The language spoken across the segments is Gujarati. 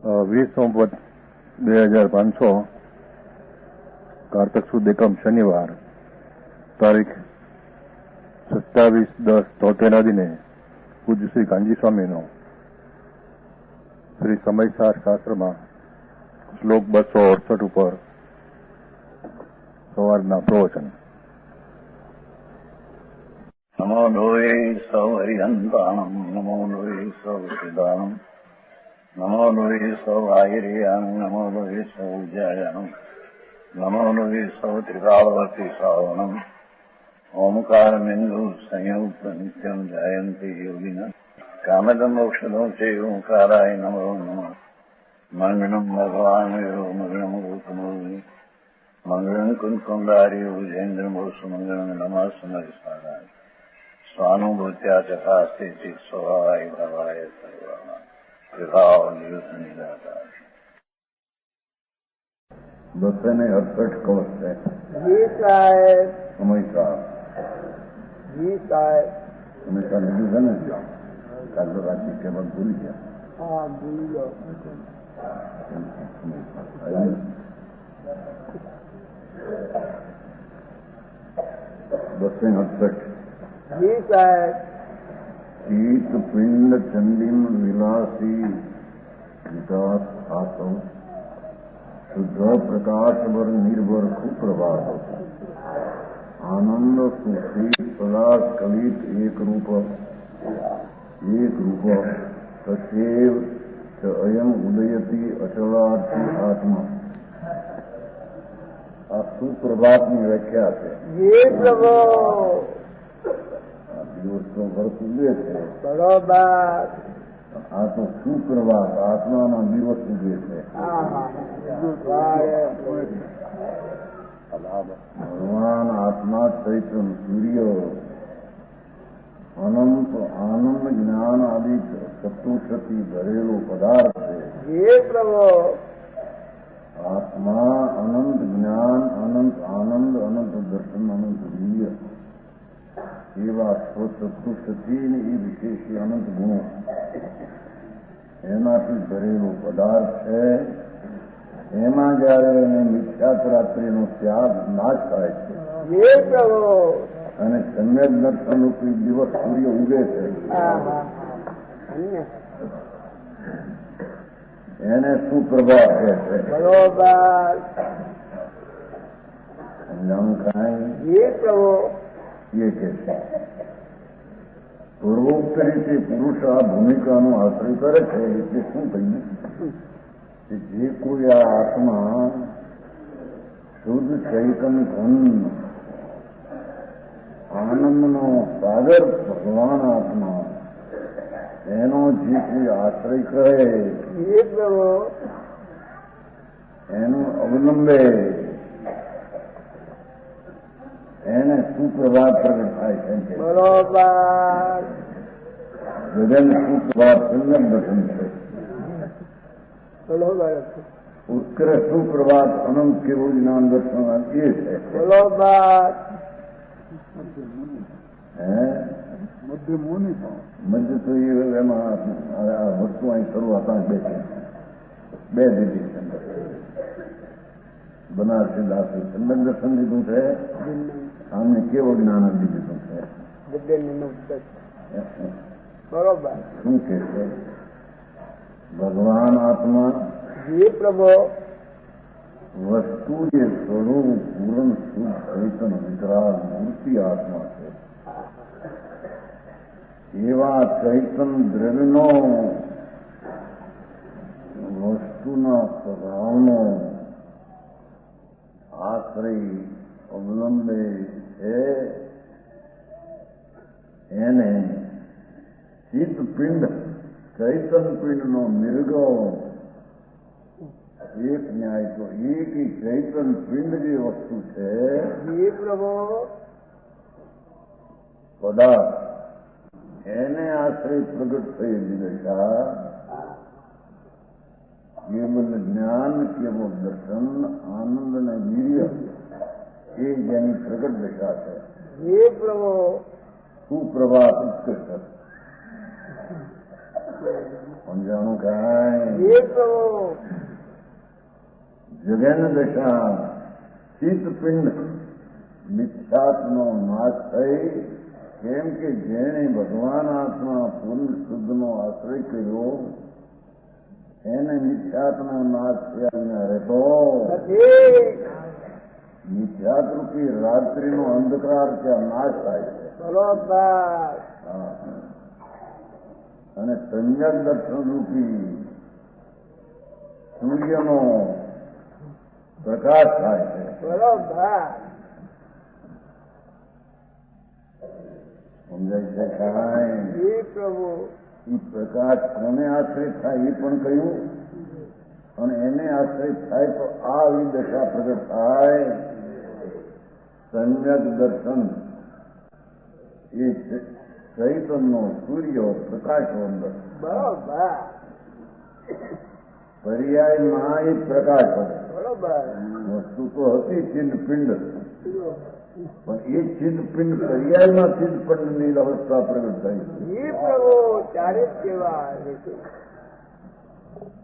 20/9/2500 કારતક સુદ એકમ શનિવાર તારીખ 27/10/73 દિને પૂજ્ય શ્રી કાંજી સ્વામીનો શ્રી સમયસાર શાસ્ત્રમાં શ્લોક 268 ઉપર સવારના પ્રવચન. નમો લોહે સૌ હરિહંતાણમ, નમો લોહે સૌ સિદ્ધાણમ, નમો લોહે સૌ આયર્યાણમ, નમો લોહે સૌ જયાણમ, નમો લોહે સૌ ત્રિકાળવતી શ્રાવણમ, ઓમકારમિંદુ સંયુક્ત નિત્યમ જયંતિ યોગિના કામદમ મોક્ષદો છે ઓંકારાય નમો નમઃ. મંગળમ ભગવાન મંગળમ ગૌતમોની મંગળમ કુંકુંડાર્ય વિજેન્દ્રમો સુમંગળમ નમઃ સમરિસારાય સ્વાનુભૂત્યા ચકાસ્તે ચિત સ્વભાવાય ભવાય સર્વાના વિભાવ નિયુત નિરાકાર. 268 કવચ છે. જી સાહેબ. સમયસાર જી સાહેબ. સમયસાર લીધું છે ને? કાલ તો રાત્રિ ટેબલ ભૂલી ગયા. હા, ભૂલી ગયો. 268. જી સાહેબ. ચિત્ત પિંડ ચંડીમ વિલાસી વિકાસ આસવ શુદ્ધ પ્રકાશ પર નિર્ભર સુપ્રભાત આનંદ સુખી સદા કલિત એક રૂપ તથેવ ચ અયમ ઉદયતી અચલાથી આત્મા. આ સુપ્રભાતની વ્યાખ્યા છે. જી પ્રભુ. આ દિવસનો વર્ષ ઉગે છે બરોબર. આ તો સુપ્રભાત આત્માનો દિવસ ઉગે છે. ભગવાન આત્મા ચૈતન્ય સૂર્ય અનંત આનંદ જ્ઞાન આદિ ચતુર્થથી ભરેલો પદાર્થ છે. જી પ્રભુ. આત્મા અનંત જ્ઞાન, અનંત આનંદ, અનંત દર્શન, અનંત વીર્ય એવા ચતુર્થથી એ વિશેષી અનંત ગુણો એનાથી ભરેલો પદાર્થ છે. એમાં જયારે એને મિથ્યાત્રાત્રિનો ત્યાગ નાશ થાય છે જી પ્રભુ. અને સમ્યક દર્શન રૂપી દિવસ સૂર્ય ઉગે છે એને સુપ્રભાત કહે છે. બરોબર. સમજાણું કાંઈ? જી પ્રભુ. એ કે છે પૂર્વોક્ત રીતે પુરુષ આ ભૂમિકાનો આશ્રય કરે છે. એટલે શું કહીએ કે જે કોઈ આ આત્મા શુદ્ધ ચૈતન ઘન આનંદનો સાગર ભગવાન આત્મા એનો જે કોઈ આશ્રય કરે જી પ્રભુ. એનું અવલંબે એને સુપ્રભાત પ્રગટ થાય છે. બરોબર. ગગન સુપ્રભાત સંગમ દર્શન છે. બરોબર. ઉત્કૃષ્ટ સુપ્રભાત અનંત કેવું જ્ઞાન દર્શન એ છે. બરોબર. મધ્ય તો એમાં આ વસ્તુ અહીં શરૂઆત બે દીધી છે. બનારસી દાસી સંગમ દર્શન લીધું છે, આમને કેવું જ્ઞાન દીધું છે. બરોબર. શું કે છે? ભગવાન આત્મા જી પ્રભુ. વસ્તુ જે સ્વરૂપ પૂર્ણ શુદ્ધ ચૈતન વિકરાળ મૂર્તિ આત્મા છે. એવા ચૈતન દ્રવ્યનો વસ્તુના સ્વભાવનો આશ્રય અવલંબે છે. એને ચિત્તપિંડ ચૈતન પિંડનો નિર્ગો એક ન્યાય તો એક ચૈતન પિંડ જે વસ્તુ છે જી પ્રભુ. પદાર્થ એને આશ્રય પ્રગટ થયેલી દશા કેવલ જ્ઞાન, કેવલ દર્શન, આનંદ અને વીર્ય એ જેની પ્રગટ દશા છે. જી પ્રભુ. સુપ્રભાત ઉત્કૃષ્ટ સમજાણું કાંઈ? હે પ્રભુ જગન દશા ચિત્તપિંડ મિથ્યાત્મનો નાશ થઈ. કેમ કે જેણે ભગવાન આત્મા પૂર્ણ શુદ્ધનો આશ્રય કર્યો એને મિથ્યાત્મનો નાશ થયા રહેતો. નથી. મિથ્યાત્રૂપી રાત્રિનો અંધકાર ત્યાં નાશ થાય છે. બરોબર. હા. અને સંજ્ઞક દર્શન રૂપી સૂર્યનો પ્રકાશ થાય છે. બરોબર. સમજાય છે કાંઈ? હે પ્રભુ એ પ્રકાશ કોને આશ્રિત થાય એ પણ કહ્યું, અને એને આશ્રિત થાય તો આ આવી દશા પ્રગટ થાય. સમ્યક દર્શન એ ચૈતનનો સૂર્ય પ્રકાશો અંદર. બરોબર. પર્યાયમાં એ પ્રકાશ હતો. બરોબર. વસ્તુ તો હતી ચિદપિંડ, પણ એ ચિદપિંડ પર્યાયમાં ચિદપિંડની અવસ્થા પ્રગટ થઈ. હે પ્રભુ ચારે જ કેવા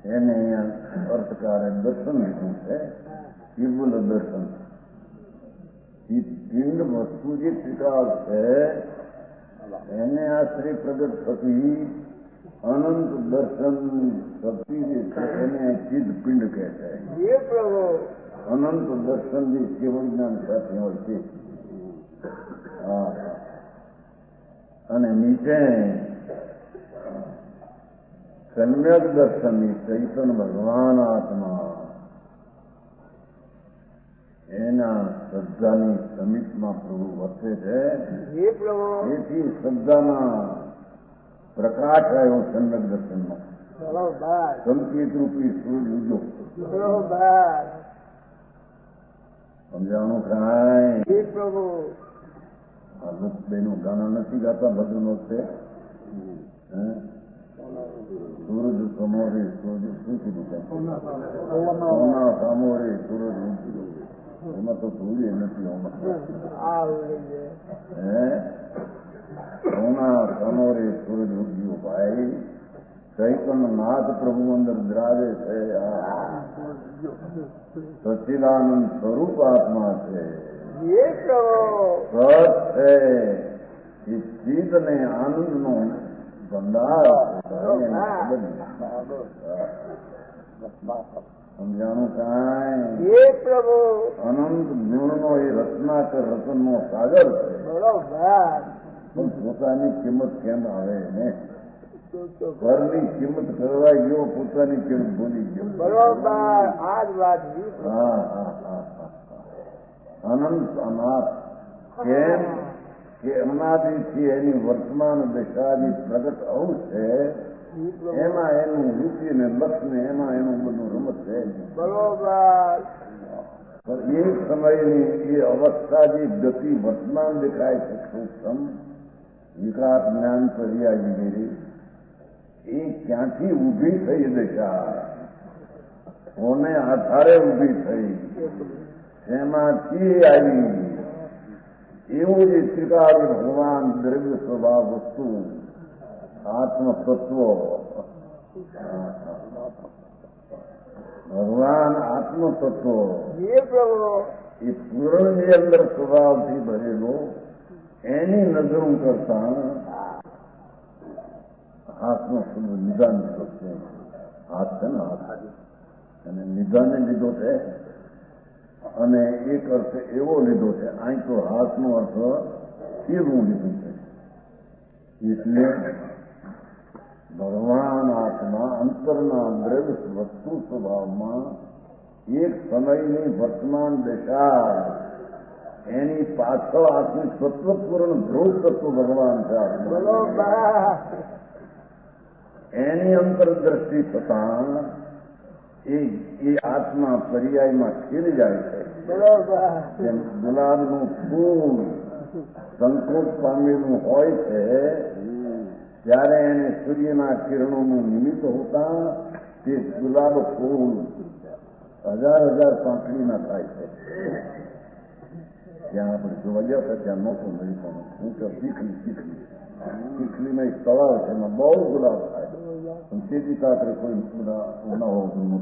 એને અહીંયા અર્થકારે દર્શન લીધું છે, કેવલ દર્શન. પિંડ વસ્તુ જે ત્રિકાળ છે એને આશ્રય પ્રગટ થતી અનંત દર્શન શક્તિ જે છે એને ચિદ પિંડ કહે છે. હે પ્રભુ અનંત દર્શન જે કેવળ જ્ઞાન સાથે હોય છે. હા. અને નીચે સમ્યક દર્શનની ચૈતન ભગવાન આત્મા એના શ્રદ્ધાની સમીપમાં પ્રભુ વર્તે છે. હે પ્રભુ એથી શ્રદ્ધાના પ્રકાશ આવ્યો સમ્યક દર્શનમાં. બરોબર. સંકેત રૂપી સૂર્ય ઉજો. બરોબર. સમજાણું કાંઈ? હે પ્રભુ આ લોકબેનું ગાના નથી ગાતા ભજન વખતે? સૂરજ સમોરે સૂરજ શું કીધું? સોના સામોરે સૂરજ ઉગ્યો. એમાં તો સૂર્ય નથી. સોના સમોરે સૂરજ ઉગ્યો. ભાઈ ચૈતન્ય નાથ પ્રભુ અંદર બિરાજે છે. સચ્ચિદાનંદ સ્વરૂપ આત્મા છે. હે પ્રભુ સત છે એ ચિત્ત ને આનંદનો ભંડાર છે. સમજાણું કાંઈ? હે પ્રભુ અનંત ગુણનો એ રત્નાકર રતનનો સાગર છે. બરોબર. પણ પોતાની કિંમત કેમ આવે ને? ઘરની કિંમત કરવા ગયો, પોતાની કિંમત ભૂલી ગયો. બરોબર. આ જ વાત. હા હા હા હા. અનંત અનાથ કેમ કે અનાદિથી એની વર્તમાન દશા જે પ્રગટ આવું છે એમાં એનું રુચિ ને લક્ષ ને એમાં એનું બધું રમત છે. બરોબર. પણ એ સમયની એ અવસ્થા જે ગતિ વર્તમાન દેખાય છે સૂક્ષ્મ વિકાસ જ્ઞાન પર્યાય વગેરે એ ક્યાંથી ઊભી થઈ દશા, કોને આધારે ઊભી થઈ, એમાંથી આવી એવું જે ત્રિકાળી ભગવાન દ્રવ્ય સ્વભાવ વસ્તુ આત્મતત્વ ભગવાન આત્મતત્વ હે પ્રભુ એ પૂરણની અંદર સ્વભાવથી ભરેલો એની નજરું કરતા હાથનો શુદ્ધ નિદાન છે. હાથ છે ને હાથ અને નિદાને લીધો છે અને એક અર્થ એવો લીધો છે. અહીં તો હાથનો અર્થ એવું લીધું છે. એટલે ભગવાન આત્મા અંતરના દ્રવ્ય વસ્તુ સ્વભાવમાં એક સમયની વર્તમાન દશા એની પાછળ આત્મી તત્વપૂર્ણ ધ્રુવ તત્વ ભગવાન છે. બરોબર. એની અંતરદ્રષ્ટિ થતાં એ આત્મા પર્યાયમાં ખીલી જાય છે. બરોબર. જેમ ગુલાબનું ફૂલ સંકોચ પામેલું હોય છે ત્યારે એને સૂર્યના કિરણોનું નિમિત્ત હોતા તે ગુલાબ ફૂલ હજાર પાંખડીના થાય છે. ત્યાં આપણે જોવા ગયા હતા ત્યાં નહોતું મળી પણ હું તો શીખલી શીખલીમાં એક તળાવ છે એમાં બહુ ગુલાબ થાય. સંકેતી કાતરે કોઈ ન હોવું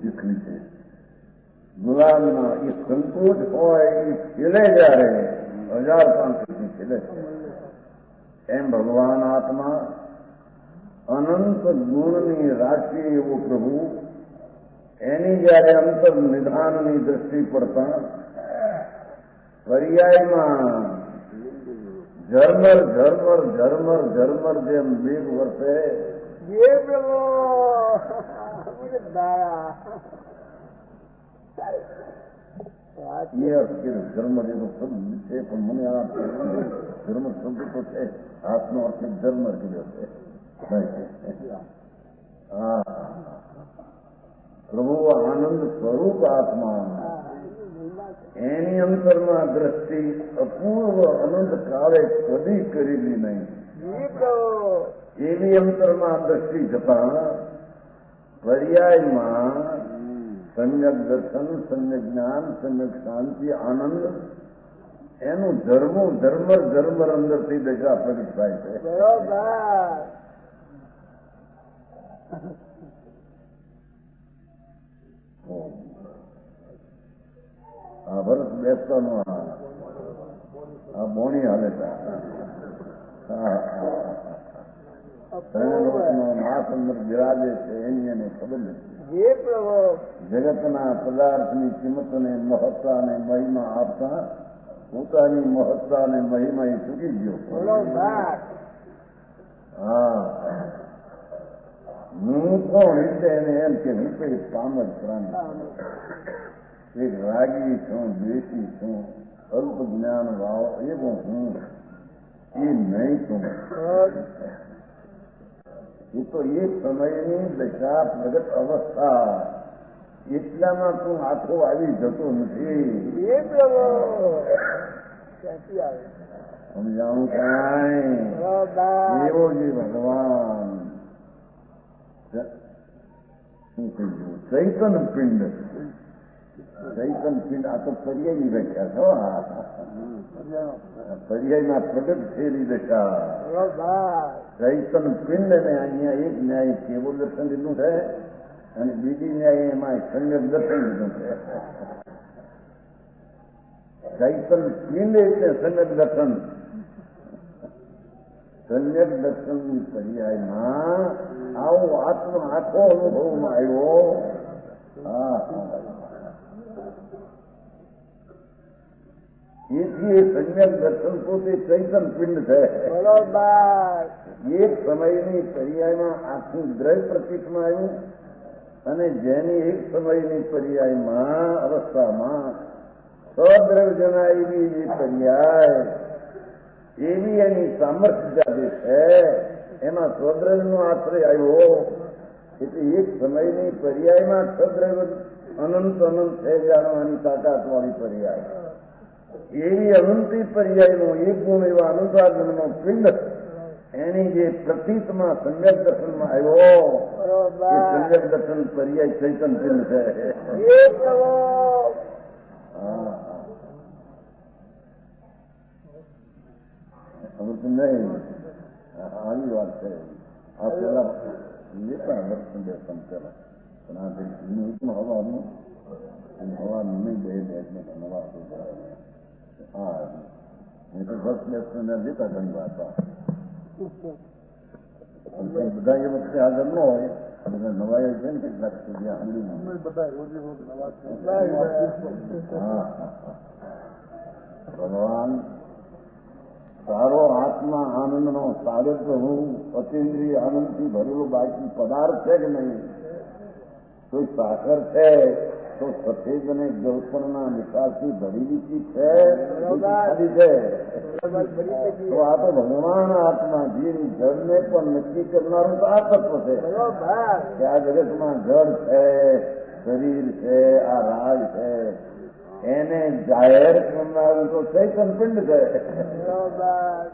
શીખવી છે. ગુલામના એ સંકોચ હોય એ ખીલે જ્યારે 1000 ખીલે છે. એમ ભગવાન આત્મા અનંત ગુણની રાશિ એવો પ્રભુ એની જયારે અંતર નિધાનની દ્રષ્ટિ પડતા પર્યાયમાં ઝરમર ઝરમર ઝરમર ઝરમર જેમ મેઘ વર્ષે ये प्रभु मुझे दाया એ અર્થ ઝરમર એનો શબ્દ છે પણ મને આ ઝરમર શબ્દ તો છે હાથનો અર્થ ઝરમર કીધો છે. પ્રભુ આનંદ સ્વરૂપ આત્મા એની અંતરમાં દ્રષ્ટિ અપૂર્વ અનંત કાળે કદી કરેલી નહીં. जी प्रभु એવી અંતરમાં દ્રષ્ટિ જતા પર્યાયમાં સમ્યક દર્શન, સમ્યક જ્ઞાન, સમ્યક શાંતિ, આનંદ એનું ધર્મો ધર્મર ધર્મર અંદરથી દશા પ્રગટ થાય છે. बरोबर આ વર્ષ બેસવાનો આ બોણી હાલે છે. નાથ અંદર બિરાજે છે એની એને ખબર નથી. जी प्रभु જગતના પદાર્થની કિંમતને મહત્તા અને મહિમા આપતા પોતાની મહત્તા અને મહિમા એ ચૂકી ગયો. बरोबर હું કોણ એટલે એને એમ કે હું તો એક કામ જ પ્રાણી, એક રાગી છું, દ્વેષી છું, અલ્પ જ્ઞાન ભાવ એવો હું એ નહીં છું. એ તો એક સમયની દશા પ્રગટ અવસ્થા એટલામાં તું આખો આવી જતો નથી. जी प्रभु कैसी आवे સમજાવું કાંઈ बरोबर એવો જે ભગવાન શું કહ્યું ચૈતન પિંડ, ચૈતન પિંડ આ તો પર્યાયની વ્યાખ્યા છો. પર્યાયમાં પ્રગટ થયેલી દશા बरोबर ચૈતન પિંડ ને અહીંયા એક ન્યાય કેવું દર્શન લીધું છે અને બીજી ન્યાય એમાં સમ્યક દર્શન લીધું છે. ચૈતન પિંડ એટલે સમ્યક દર્શન. સમ્યક દર્શનની પર્યાયમાં આવો આત્મ આખો અનુભવમાં આવ્યો. એથી એ સમ્યક દર્શન પોતે ચૈતન પિંડ છે. बरोबर એક સમયની પર્યાયમાં આખું દ્રવ્ય પ્રતીકમાં આવ્યું અને જેની એક સમયની પર્યાયમાં અવસ્થામાં સદ્રવ્ય જણાયેલી જે પર્યાય એવી એની સામર્થ્ય જે છે એમાં સ્વદ્રવ્યનો આશ્રય આવ્યો એટલે એક સમયની પર્યાયમાં સદ્રવ્ય અનંત અનંત છે જાણવાની તાકાતવાળી પર્યાય એવી અનંતી પર્યાયનો એક ગુણ એવા અનુસાધનનો પિંડ એની જે પ્રતીતમાં સમ્યક દર્શનમાં આવ્યો એ बरोबर સમ્યક દર્શન પર્યાય ચૈતન પિંડ છે. जी प्रभु ખબર તો નહીં આવી વાત છે. આ પેલા લેતા દર્શન દર્શન પેલા પણ આ હવાનું હવાનું નહીં બે નવા હા એ તો દર્શન દર્શન લેતા ઘણી વાત બધા એ વખતે હાજર ન હોય બધા નવાઈ છે ને કેટલાક સુધી સાંભળી ભગવાન સારો આત્મા આનંદનો સાગર પ્રભુ અતિન્દ્રિય આનંદથી ભરેલો બાકી પદાર્થ છે કે નહીં? કોઈ સાકર છે તો સફેદ અને ગૌપણના નિકાલથી ભરેલી ચીજ છે ખાલી છે. તો આ તો ભગવાન આત્મા જીવ જળને પણ નક્કી કરનારું તો આ તત્વ છે बरोबर કે આ જગતમાં જળ છે, શરીર છે, આ રાજ છે, એને જાહેર કરનારું તો ચૈતન પિંડ છે. बरोबर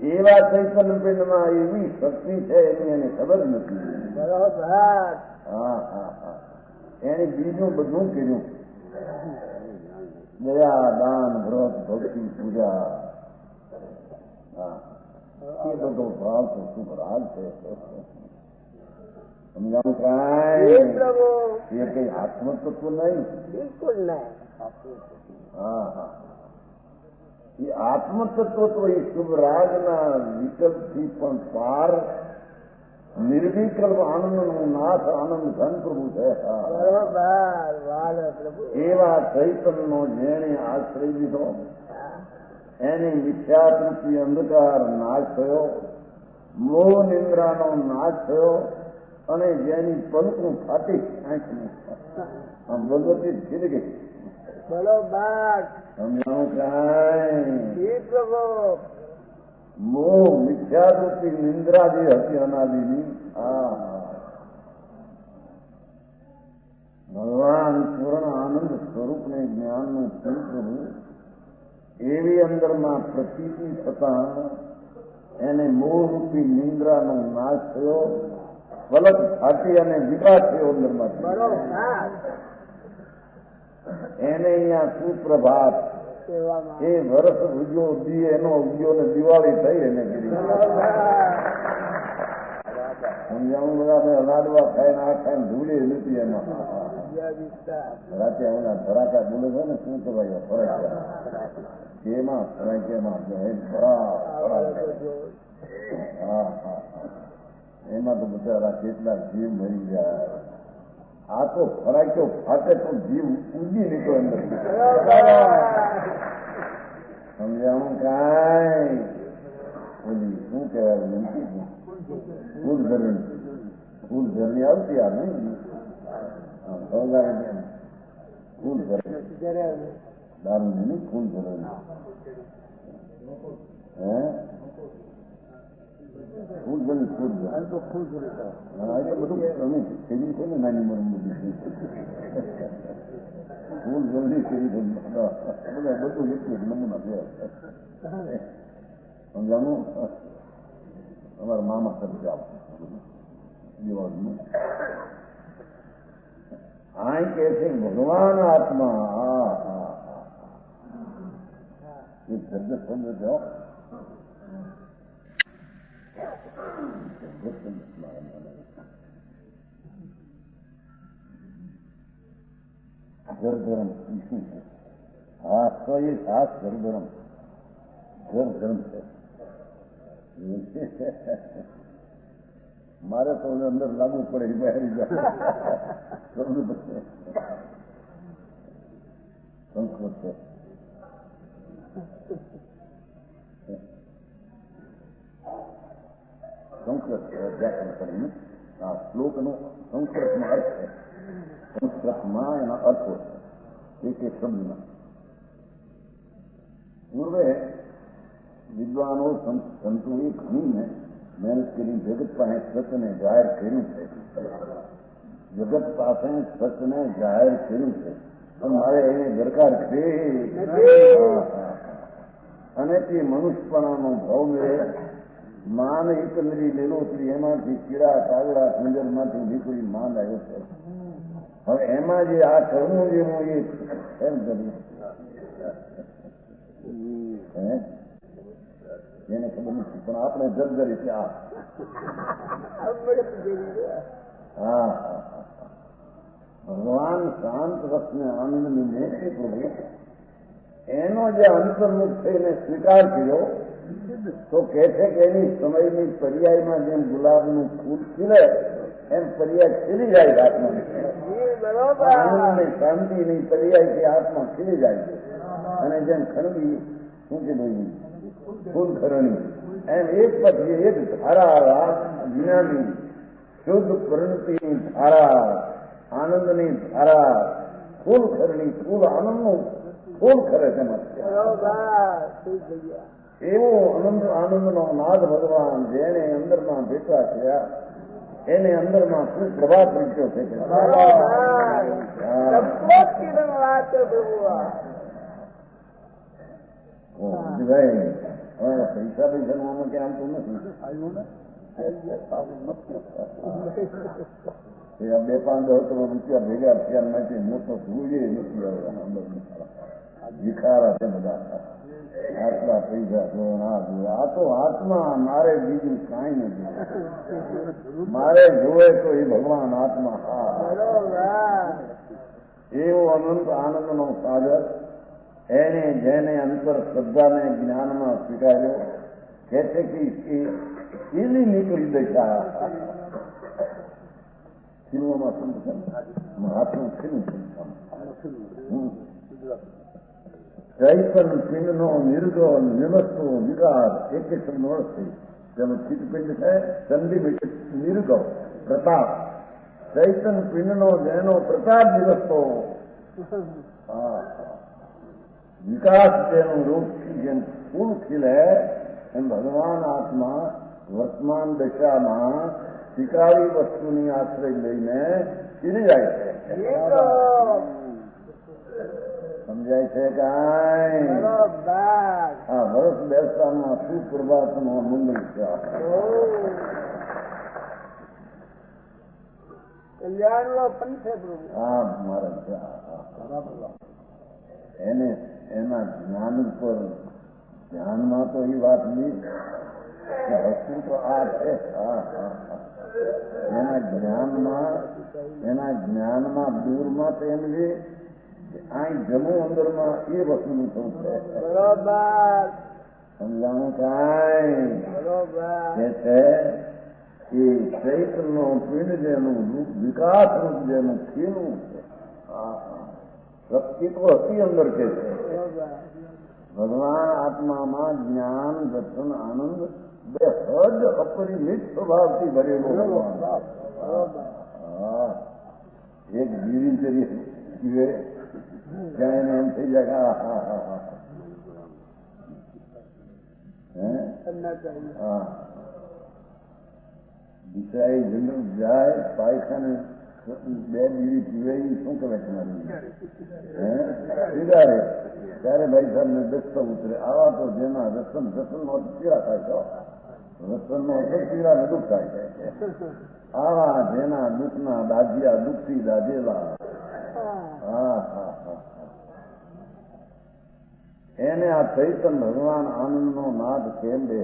એવા ચૈતન પિંડમાં એવી શક્તિ છે એની એને ખબર નથી. बरोबर એને બીજું બધું કર્યું દયા, દાન, વ્રત, ભક્તિ, પૂજા એ બધો ભાવ તો શુભ રાગ છે. સમજાવું હે કાંઈ પ્રભુ એ કઈ આત્મતત્વ નહીં. બિલકુલ નહીં. હા હા, એ આત્મતત્વ તો એ શુભ રાજના વિકલ્પથી પણ પાર નિર્વિકલ્પ આનંદનું નાથ આનંદ ધન પ્રભુ છે. બરોબર. વાલ પ્રભુ. એવા ચૈતનનો જેણે આશ્રય લીધો એની મિથ્યાતૃપ્તિ અંધકાર નાશ થયો, મોહ નિંદ્રાનો નાશ થયો, અને જેની પલકું ફાટી આંખનું આમ ભગવતી ખીલી ગઈ. બરોબર. સમજાવું કાંઈ હે પ્રભુ મોહ મિથ્યાતૃપ્તિ નિંદ્રા જે હતી અનાદિની, આ ભગવાન પૂર્ણ આનંદ સ્વરૂપને જ્ઞાનનું પ્રભુ એવી અંદરમાં પ્રતીતિ થતા એને મોહરૂપી નિંદ્રાનો નાશ થયો, પલક ફાટી અને વિકાસ થયો અંદરમાં. બરોબર. એને અહીંયા સુપ્રભાત સેવામાં. એ વર્ષ ઉજ્યો દી એનો ઉજ્યો ને દિવાળી થઈ એને કરી. સમજાવું બધા લાડવા ખાઈને આ ખાઈને ધૂળી નથી એમાં. રાતે ઓલા ધડાકા બોલે છે ને શું કહેવાય ફરાક્યા, એમાં ફરાક્યામાં હા હા, એમાં તો બચારા કેટલા જીવ મરી ગયા. આ તો ફરાક્યો ફાટે તો જીવ ઉડી નીકળો અંદર. સમજાવું કાંઈ ઓલી શું કહેવાય ફૂલ ધરણી આવતી આ નહીં ફૂલ ધરણી દારૂ નહીં ફૂલ ધરણી હે ફૂલ ધરણી હા એ તો બધું તમે ખેડી છે ને નાની ઉંમર બધી ફૂલ ધરણી ખેડી બધા બધું એટલું નમૂના છે. સમજાનું અમારા મામા સબ્જી આપવું દિવાળીનું આ કે છે ભગવાન આત્મા. હા હા હા, એ શબ્દ સમજો. ઘરધર્મ શું છે? હા તો એ ખાસ ઘરધર્મ છે. મારે તો અંદર લાગુ પડે બહાર સંસ્કૃત છે. સંસ્કૃત વ્યાકરણ કરીને આ શ્લોકનો સંસ્કૃતમાં અર્થ છે. સંસ્કૃતમાં એના અર્થો છે એક એક શબ્દના. પૂર્વે વિદ્વાનો સંતોએ ઘણીને મહેનત કરી જગત પાસે સત્યને જાહેર કર્યું છે. જગત પાસે સત્યને જાહેર કર્યું છે પણ મારે એને દરકાર છે. અને તે મનુષ્યપણાનો ભાવ મળે. માન એકંદરી લીલોતરી એમાંથી કીડા કાગડા ખંજરમાંથી નીકળી માન આવ્યો છે. હવે એમાં જે આ કરવું જેવું એ એમ કર્યું એને ખબર નથી પણ આપણે જબજરી છે. હા ભગવાન શાંત રસને આનંદની મોટી પ્રભુ એનો જે અંતર્મુખ થઈને સ્વીકાર કર્યો તો કહે છે કે એની સમયની પર્યાયમાં જેમ ગુલાબનું ફૂલ ખીલે એમ પર્યાય ખીલી જાય આત્માની. આનંદની શાંતિની પર્યાયથી આત્મા ખીલી જાય છે. અને જેમ ખણવી શું કીધું ફૂલ ખરણી એમ એક પછી એક ધારા જ્ઞાની શુદ્ધ પ્રણતિની ધારા આનંદની ધારા ફૂલ ખરણી ફૂલ આનંદનું ફૂલ ખરે તેમાં એવો આનંદનો નાદ ભગવાન જેને અંદરમાં ભેટા થયા એને અંદરમાં શું પ્રભાત રીત્યો છે. પૈસા પૈસાનું આમાં ક્યાં આવતું નથી. બે પાંચ રૂપિયા ભેગા થયા માટે મોટો જોઈએ નથી. ભિખારા છે બધા આટલા પૈસા જો ના જોવે. આ તો આત્મા, મારે બીજું કાંઈ નથી. મારે જોવે તો એ ભગવાન આત્મા. હા, બરોબર. એવો અનંત આનંદનો સાગર એને જેને અંતર શ્રદ્ધાને જ્ઞાનમાં સ્વીકાર્યો કહે છે કે ખીલી નીકળી દશા. ખીલવામાં સંતમ હાથનું ખીલું સંતમ ચૈતન પિંડનો નિર્ગો નિવસ્તો વિકાર એક શબ્દ મળશે. તેનો ચિત્તપિંડ છે ચંડી નિર્ગો પ્રતાપ. ચૈતન પિંડનો જેનો પ્રતાપ દિવસતો વિકાસ જેનું રૂપથી જેમ ફૂલ ખીલે એમ ભગવાન આત્મા વર્તમાન દશામાં શિકારી વસ્તુની આશ્રય લઈને ખીલી જાય છે. સમજાય છે કાંઈ? હા, વર્ષ બેસતામાં સુપ્રભાતનો મંગલ છે. કલ્યાણનો પંથ છે પ્રભુ. હા મારા એને એના જ્ઞાન ઉપર ધ્યાનમાં તો એ વાત નહીં કે વસ્તુ તો આ છે. હા હા હા, એના જ્ઞાનમાં દૂરમાં તો એમ છે અહીં જમું અંદરમાં એ વસ્તુનું થવું છે. બરોબર. સમજાણું કાંઈ? બરોબર. એ છે એ ચૈતનનો પિંડ જેનું રૂપ વિકાસ રૂપ જેનું ખીલું છે. શક્તિ તો હતી અંદર કે છે. ભગવાન આત્મામાં જ્ઞાન દર્શન આનંદ બે હદ અપરિમિત સ્વભાવથી ભરેલો ભગવાન. એક જીવી કરીએ ત્યાં એને એમ થઈ જાય હા દિશાએ જંગલ જાય પાયખાને બે બીડી પીવે શું કરે તમારી પીડારે ત્યારે ભાઈ સાહેબ ને દસ્તો ઉતરે. આવા તો જેના રસનનો પીડા થાય છે. રસનનો પીડા ને દુઃખ થાય છે. આવા જેના દુઃખના દાજિયા દુઃખથી દાજેલા હા હા હા એને આ ચૈતન ભગવાન આનંદનો નાદ કેમ દે.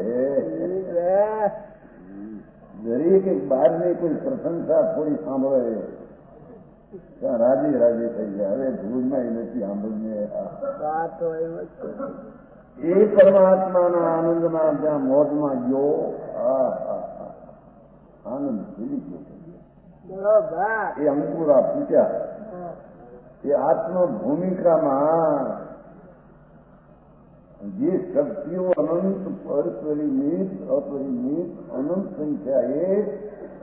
દરેક બહારની કોઈ પ્રશંસા થોડી સાંભળે ત્યાં રાજી રાજી થઈ જાય. હવે ભૂલમાં નથી સાંભળીએ. એ પરમાત્માના આનંદના ત્યાં મોજમાં ગયો. આનંદ ખીલી ગયો. એ અંકુરા ફૂટ્યા. એ આત્મ ભૂમિકામાં જે શક્તિઓ અનંત અપરિમિત અનંત સંખ્યા એક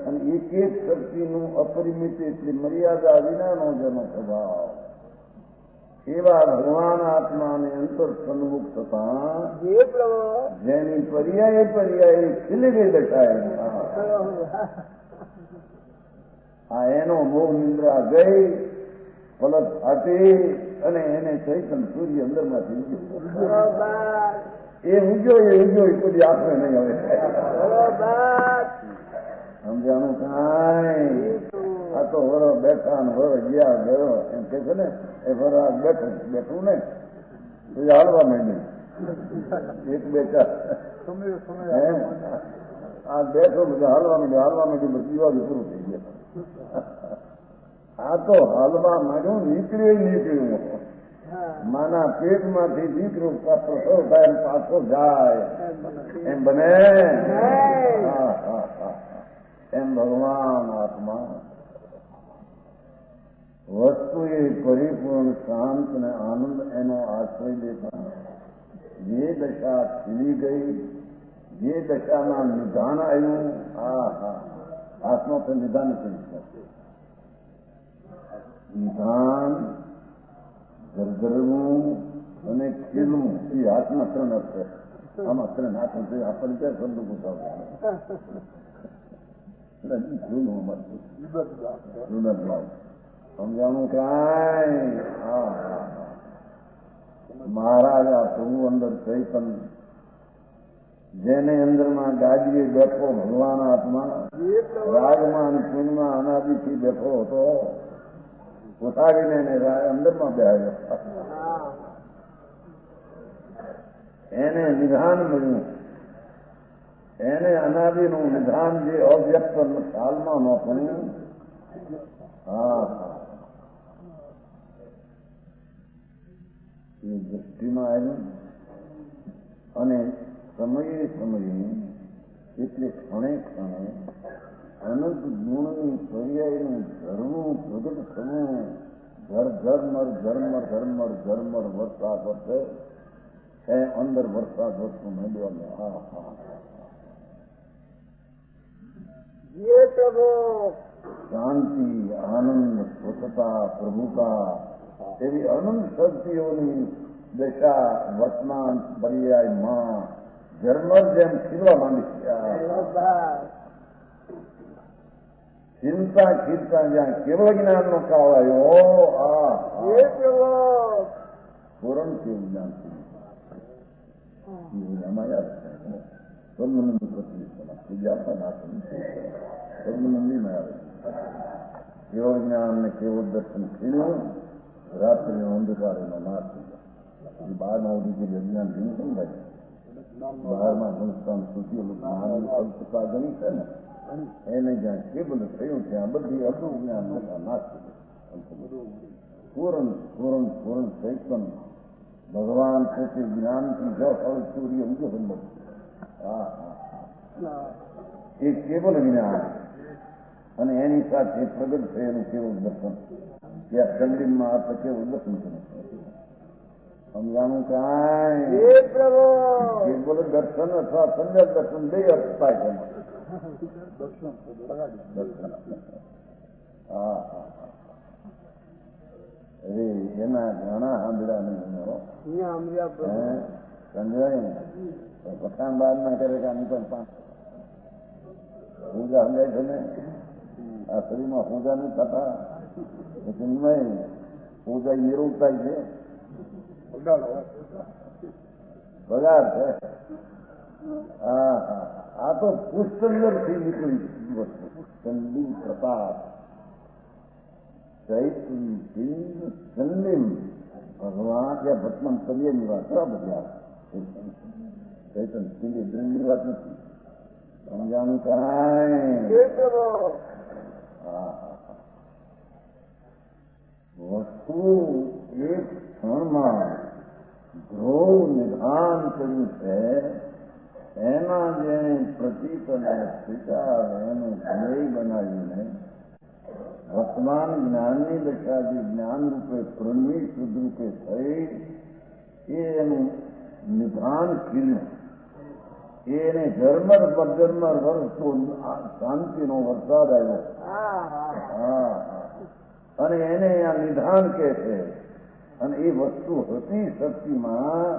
અને એક એક શક્તિનું અપરિમિત એટલે મર્યાદા વિનાનો જેનો સ્વભાવ એવા ભગવાન આત્માને અંતર સન્મુખ થતા જેની પર્યાય ખીલી ગઈ દશાય. આ એનો મોહ નિંદ્રા ગઈ પલક ફાટી અને એને ચૈતન સૂર્ય અંદરમાંથી ઉગ્યો. એ ઉગ્યો કોઈ આપણે નહીં હવે સમજાણું કાંઈ. આ તો વરો બેઠા ને વરો ગયા ગયો એમ કે છે ને એ વરો બેઠું ને તો હાલવા માંડ્યું એક બે ચાર આ બેઠો બધા હાલવા માંડ્યું બધી દિવાળી પૂરું થઈ ગયા. આ તો હાલવા માંડ્યું નીકળ્યું માના પેટમાંથી દીકરું પ્રસવ થાય પાછો જાય એમ બને. એમ ભગવાન આત્મા વસ્તુ એ પરિપૂર્ણ શાંત ને આનંદ એનો આશ્રય લેતા જે દશા ખીલી ગઈ, જે દશામાં નિધાન આવ્યું. આત્મા તો નિધાન કરી શકે. નિધાન ગરગરવું અને ખીલવું એ હાથમાં ત્રણ અર્થ છે. આમાં ત્રણ હાથ આપણને ક્યાં શબ્દ પૂછાવતા સમજાણું કાંઈ. મહારાજ આ પ્રભુ અંદર ચૈતન જેને અંદરમાં ગાદીએ બેઠો ભગવાન આત્મા રાગમાં અને પુણ્યમાં અનાદિથી બેઠો હતો ઉઠાવીને એને અંદરમાં બેહાડ્યો. એને નિધાન મળ્યું. એને અનાદિનું નિધાન જે અવ્યક્ત કાલમાં ન પડ્યું. હા એ દૃષ્ટિમાં આવ્યું. અને સમયે સમયે એટલે ક્ષણે ક્ષણે અનંત ગુણની પર્યાયનું ધર્મનું પ્રગટ થવું. ઝરમર ઝરમર ઝરમર ઝરમર વરસાદ વરસે એ અંદર વરસાદ વરસું મેળવ્યો. હા હા ये प्रभु શાંતિ, આનંદ, સ્વચ્છતા, પ્રભુતા એવી અનંત શક્તિઓની દશા વર્તમાન પર્યાયમાં ઝરમર જેમ ખીલવા માંડી છે. ચિંતા ખીલતા જ્યાં કેવળ જ્ઞાનનો કાળ આવ્યો. ये प्रभु પૂરણ કેવું જ્ઞાન એમાં યાદ થાય સ્વર્ણનંદ પૂજા સ્વર્ણનંદીમાં આવે કેવળ જ્ઞાન ને કેવળ દર્શન ખીલ્યું. રાત્રિનો અંધકારેનો નાશ થઈ જાય. બહારમાં ઉડી અજ્ઞાન ભીનું સમજાય. બહારમાં સંસ્થાન સૂચિયેલું જ્ઞાન કલ્પતા ગણી છે ને એને જ્યાં કેબલ થયું ત્યાં બધી અડધું જ્ઞાન નાશ થઈ જાય. પૂરણ પૂરણ પૂરણ ચૈતન ભગવાન પોતે જ્ઞાનથી જ ફળ સૂર્ય ઉગે સંબંધ. હા હા એ કેવલ જ્ઞાન અને એની સાથે પ્રગટ થયેલું કેવું દર્શન. ત્યાં સંગીતમાં આપણે કેવું દર્શન થયું સમજાનું કાંઈ. ये प्रभु કેવલ દર્શન અથવા સંજ્ઞ દર્શન બે અર્થ થાય છે. હા હા અરે એના ઘણા સાંભળ્યા નહીં. यहाँ अमरिया प्रभु સમજાય પઠાણ બાદમાં કરે કે આની પણ પૂજા સમજાય છે ને. આ શરીરમાં પૂજા નહીં થતા નહીં. પૂજા નિરૂપતા છે, પગાર છે. હા હા આ તો પુષ્પંદરથી નીકળી વસ્તુ. ચંદી પ્રતાપ ચંદીમ ભગવાન ત્યાં ભટમન કલિયાની વાત બધા ચૈતન ચંદી દ્રંડની વાત નથી. સમજાનું કાંઈ. ये प्रभु વસ્તુ એક ક્ષણમાં ધ્રુવ નિધાન કર્યું છે. એના જેને પ્રતીક અને સ્વીકાર એનું ધ્યેય બનાવીને વર્તમાન જ્ઞાનની દશા જે જ્ઞાન રૂપે પ્રણવી શુદ્ધ રૂપે થઈ એ એનું નિધાન ખીલ્યું. એને ઝરમર પર ઝરમર વરસતો શાંતિનો વરસાદ આવ્યો. હા અને એને અહીંયા નિધાન કહે છે. અને એ વસ્તુ હતી શક્તિમાં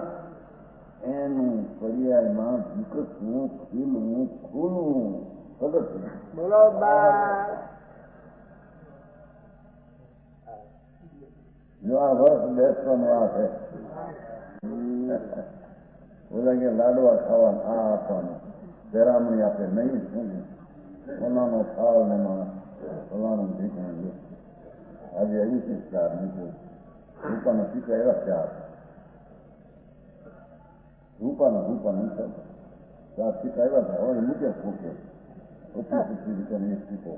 એનું પર્યાયમાં વિકસવું, ખીલવું, ખુલવું પ્રગટ. बोलो बात જો આ વર્ષ બેસવાનું આ છે. બોલા કે લાડવા ખાવાનું આ આપવાનું પેરામણી આપે નહીં. શું સોનાનો થાળ ને સોનાનું ભીખણ. આજે આવી છે ચાર નીકળ્યું. રૂપાના પીકા એવા ચાર રૂપાના ચાર પીકા એવા થાય. હવે મૂકે ફૂકે 25 રૂપિયાની એક પીકો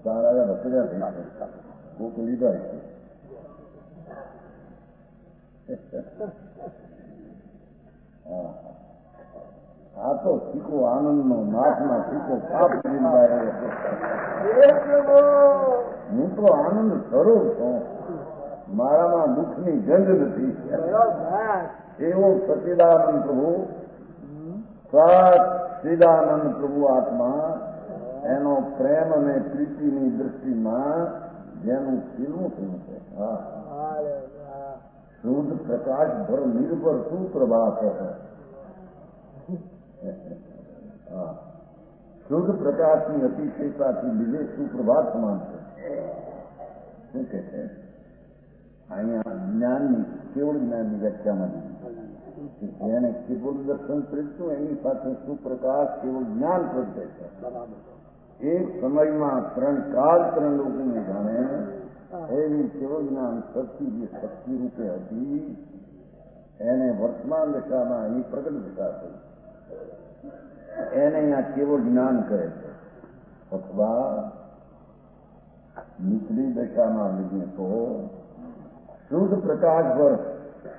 ચાર આવ્યા પડ્યા થઈ છે. કોક લીધા છે. આ તો શીખો આનંદનો નાથના શીખો પાપ ये प्रभु હું તો આનંદ સ્વરૂપ છું. મારામાં દુઃખની ગંધ નથી. बोलो बात એવો સચિદાનંદ પ્રભુ સચિદાનંદ પ્રભુ આત્મા એનો પ્રેમ અને પ્રીતિની દૃષ્ટિમાં જેનું ખીલવું થયું છે. હા हालेलुया શુદ્ધ પ્રકાશ ભર નિર્ભર સુપ્રભાત શુદ્ધ પ્રકાશની અતિશયતાથી લીધે સુપ્રભાત સમાન છે. શું કે છે અહીંયા જ્ઞાનની કેવળ જ્ઞાનની વ્યાખ્યામાં જેને કેવળ દર્શન પ્રગટ્યું એની સાથે સુપ્રકાશ કેવળ જ્ઞાન પ્રગટે છે. એક સમયમાં ત્રણ કાળ ત્રણ લોકોને જાણે એવી કેવળ જ્ઞાન શક્તિ જે શક્તિ રૂપે હતી એને વર્તમાન દશામાં એની પ્રગટ દશા થઈ, એને અહીંયા કેવો જ્ઞાન કહે છે. અથવા નીચલી દશામાં લઈએ તો શુદ્ધ પ્રકાશ પર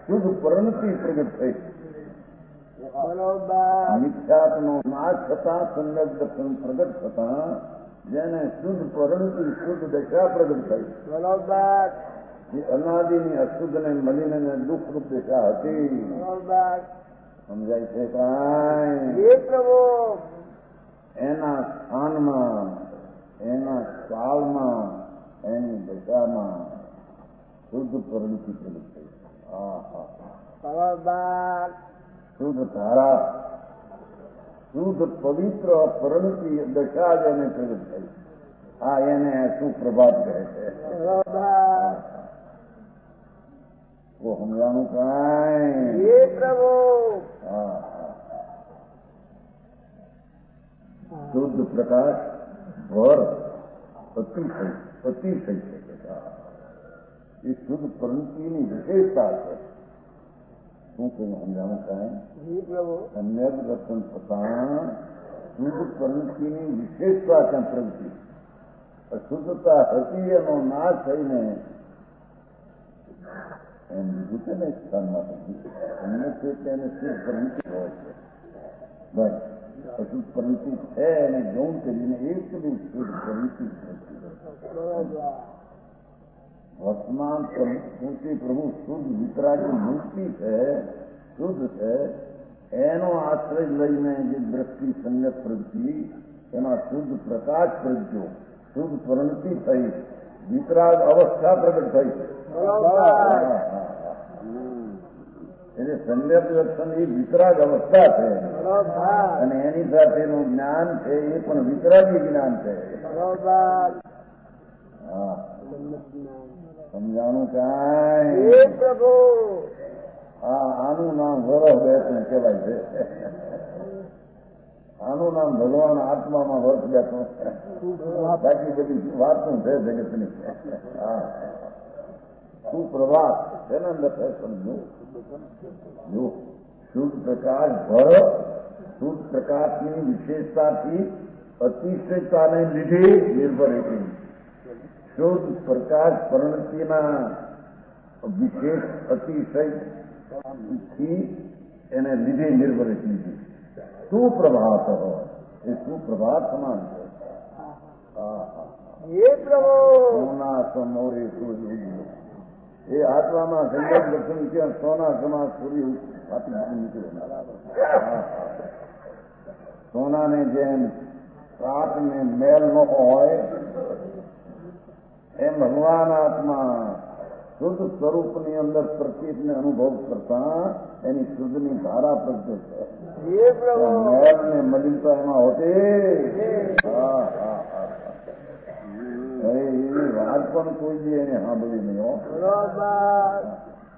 શુદ્ધ પરિણતિ પ્રગટ થઈ. મિથ્યાત્વનો નાશ થતા સમ્યક દર્શન પ્રગટ થતા જેને શુદ્ધ પરિણતિ શુદ્ધ દશા પ્રગટ થઈ. જે અનાદિની અશુદ્ધ ને મલિન ને દુઃખરૂપ દશા હતી. સમજાય છે કાંઈ? એના સ્થાનમાં એના કાળમાં એની દશામાં શુદ્ધ પરિણતિ પ્રગટ થઈ. શુદ્ધ ધારા શુદ્ધ પવિત્ર પરિણતિ દશા જ એને પ્રગટ થઈ. આ એને સુપ્રભાત કહે છે. તો સમજાનું કાંઈ? શુદ્ધ પ્રકાશ ભર અતિશય છે. એ શુદ્ધ પરિણતિની વિશેષતા છે. શું કહ્યું? સમજાનું કાંઈ? સમ્યક દર્શન થતા શુદ્ધ પરિણતિની વિશેષતા ત્યાં પ્રગતિ. અશુદ્ધતા હતી એનો નાશ થઈને એમ બીજું છે ને સ્થાનમાં એમને છે કે એને શુદ્ધ પરિણતિ હોય છે. બસ અશુદ્ધ પરિણતિ છે એને ગૌણ કરીને એક બી શુદ્ધ પરિણતિ. વર્તમાન મૂર્તિ પ્રભુ શુદ્ધ વિતરાગની મૂર્તિ છે, શુદ્ધ છે. એનો આશ્રય લઈને જે દ્રષ્ટિ સમ્યક પ્રગતિ એમાં શુદ્ધ પ્રકાશ પ્રગટ્યો, શુદ્ધ પરિણતિ થઈ, વિતરાગ અવસ્થા પ્રગટ થઈ. એટલે સમ્યક દર્શન એ વિતરાગ અવસ્થા છે અને એની સાથેનું જ્ઞાન છે એ પણ વિતરાગી જ્ઞાન છે. હા, સમજાણું કાંઈ? આનું નામ વરહ બેસવું કહેવાય છે. આનું નામ ભગવાન આત્મામાં વર્ષ બેઠો. બાકી બધી વાતું છે જગતની. સુપ્રભાત તેના અંદર સમજો. જો શુદ્ધ પ્રકાશ ભર શુદ્ધ પ્રકાશની વિશેષતાથી અતિશયતાને લીધે નિર્ભર હતી. શુદ્ધ પ્રકાશ પરિણતિના વિશેષ અતિશયથી એને લીધે નિર્ભર હતી. સુપ્રભાત એ સુપ્રભાત સમાન છે. સોના સમોરે સૂર્ય એ આત્મામાં સંગત દર્શન ત્યાં સોના સમા સૂર્ય નીકળે. સોનાને જેમ કાચને મેલ ન હોય એમ ભગવાન આત્મા શુદ્ધ સ્વરૂપની અંદર પ્રતીકને અનુભવ કરતા એની શુદ્ધની ધારા પ્રગટે છે. મેલ ને મલિનતા એમાં હોતી. એવી વાત પણ કોઈ બી એને સાંભળી નહીં હો.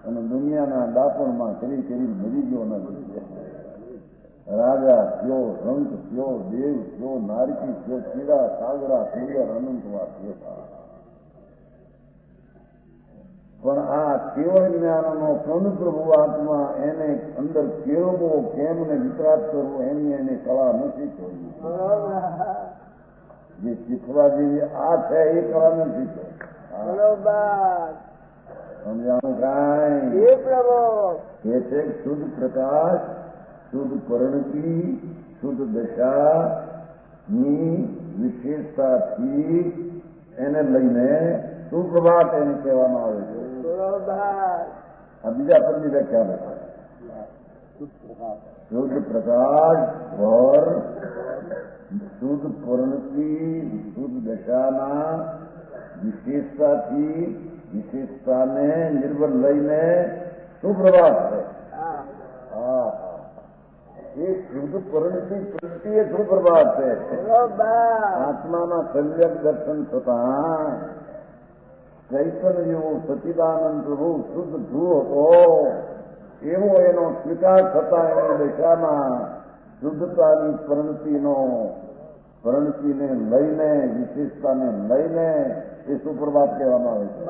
અને દુનિયાના દાપણમાં કરી મરી ગયો નથી. રાજા થયો, રંગ થયો, દેવ થયો, નારકી થયો, કીડા સાગરા સુંદર અનંતમાં થયો. પણ આ કેવળ જ્ઞાનનો કણ પ્રભુ આત્મા એને અંદર કેળવો કેમ ને વિતરાગ કરવો એની એને કળા નથી શીખવી. જે શીખવા જેવી આ છે એ કળા નથી શીખવી. સમજાણું કાંઈ? એ છે શુદ્ધ પ્રકાશ શુદ્ધ પરિણતિ શુદ્ધ દશાની વિશેષતાથી એને લઈને સુપ્રભાત એને કહેવામાં આવે છે. આ બીજા પદની વ્યાખ્યા શુદ્ધ પ્રકાશ ભર શુદ્ધ પરિણતિ શુદ્ધ દશાના વિશેષતાથી વિશેષતાને નિર્ભર લઈને સુપ્રભાત છે. એ શુદ્ધ પરિણતિ પ્રત્યે સુપ્રભાત છે. આત્માના સમ્યક દર્શન થતા ચૈતન્ય જેવો સચિદાનંદ પ્રભુ શુદ્ધ ધ્રુવ હતો એવો એનો સ્વીકાર થતા એની દશામાં શુદ્ધતાની પરિણતિને લઈને વિશેષતાને લઈને એ સુપ્રભાત કહેવામાં આવે છે.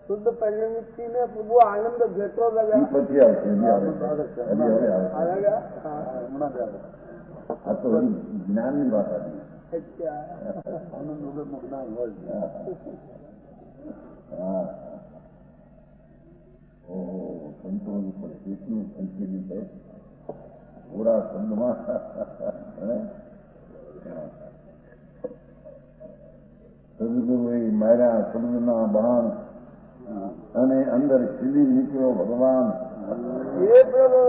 શુદ્ધ પરિણતિ ને પ્રભુ આનંદ જેટલો એ લગા પછી આવશે હજી આવે છે. હજી હવે આવે છે. આ તો જ્ઞાનની વાત હતી. આનંદ વગરનું જ્ઞાન હોય. હા ઓહો સંતોની પર કેટલું સંકેલી છે થોડા શબ્દમાં. સદગુરુએ માર્યા શબ્દના બાણ અને અંદર ખીલી નીકળ્યો ભગવાન. હે પ્રભુ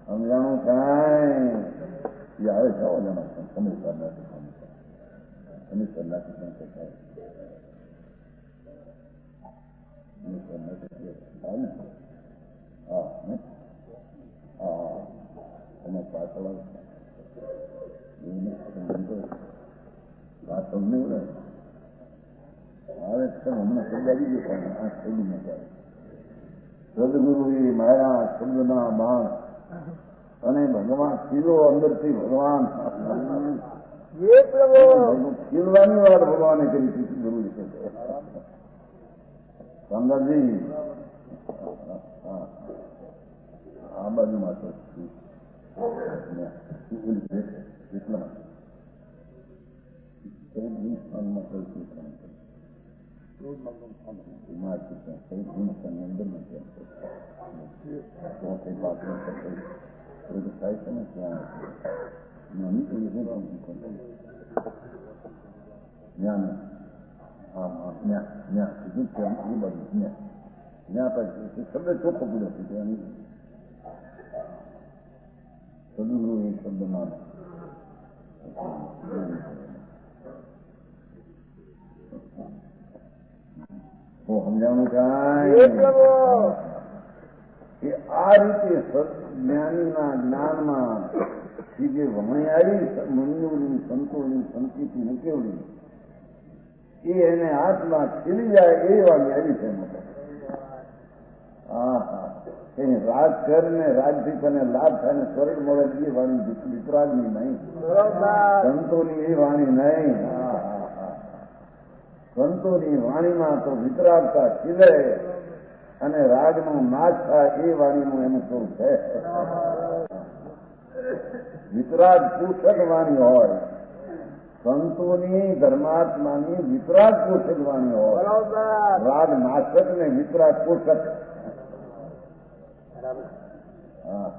સમજાણું કાંઈ એ આવે છે ઓલામાં સમીક્ષા નથી સમીક્ષા નથી થાય અને પાછળ પાછળ નહીં ને આવે છે હમણાં સમજાવી ગયું પણ આ છેલ્લું મજા સદગુરુ એ માયા શબ્દના બાણ અને ભગવાન ખીલો અંદરથી ભગવાન હે પ્રભુ ખીલવાની વાત ભગવાને કરી હતી જરૂર છે સંદાજી આ બાજુમાં તો એટલા સ્થાનમાં કઈ થાય છે ને ત્યાં કીધું છે એ બાજુ ત્યાં પછી શબ્દ ચોખ્ખો પૂરો છે ત્યાં સદગુરુ એ શબ્દમાં તો સમજાવવાનું કાંઈ કે આ રીતે જ્ઞાનીના જ્ઞાનમાં જે વણી આવી મુનિઓની સંતોની સંતિથી નીકળી એ એને હાથમાં ખીલી જાય એ વાણી આવી છે. હા હા એની રાજ કર ને રાજથી તને લાભ થાય ને સ્વર્ગ મળે એ વાણી વિતરાગની નહીં, સંતોની એ વાણી નહીં. સંતોની વાણીમાં તો વિતરાગતા ખીલે અને રાગનો નાશ થાય એ વાણીનું એનું સ્વરૂપ છે. વિતરાગ પોષક વાણી હોય, સંતોની ધર્માત્માની વિતરાગ પોષક વાણી હોય. રાગ નાશક ને વિતરાગ પોષક. હા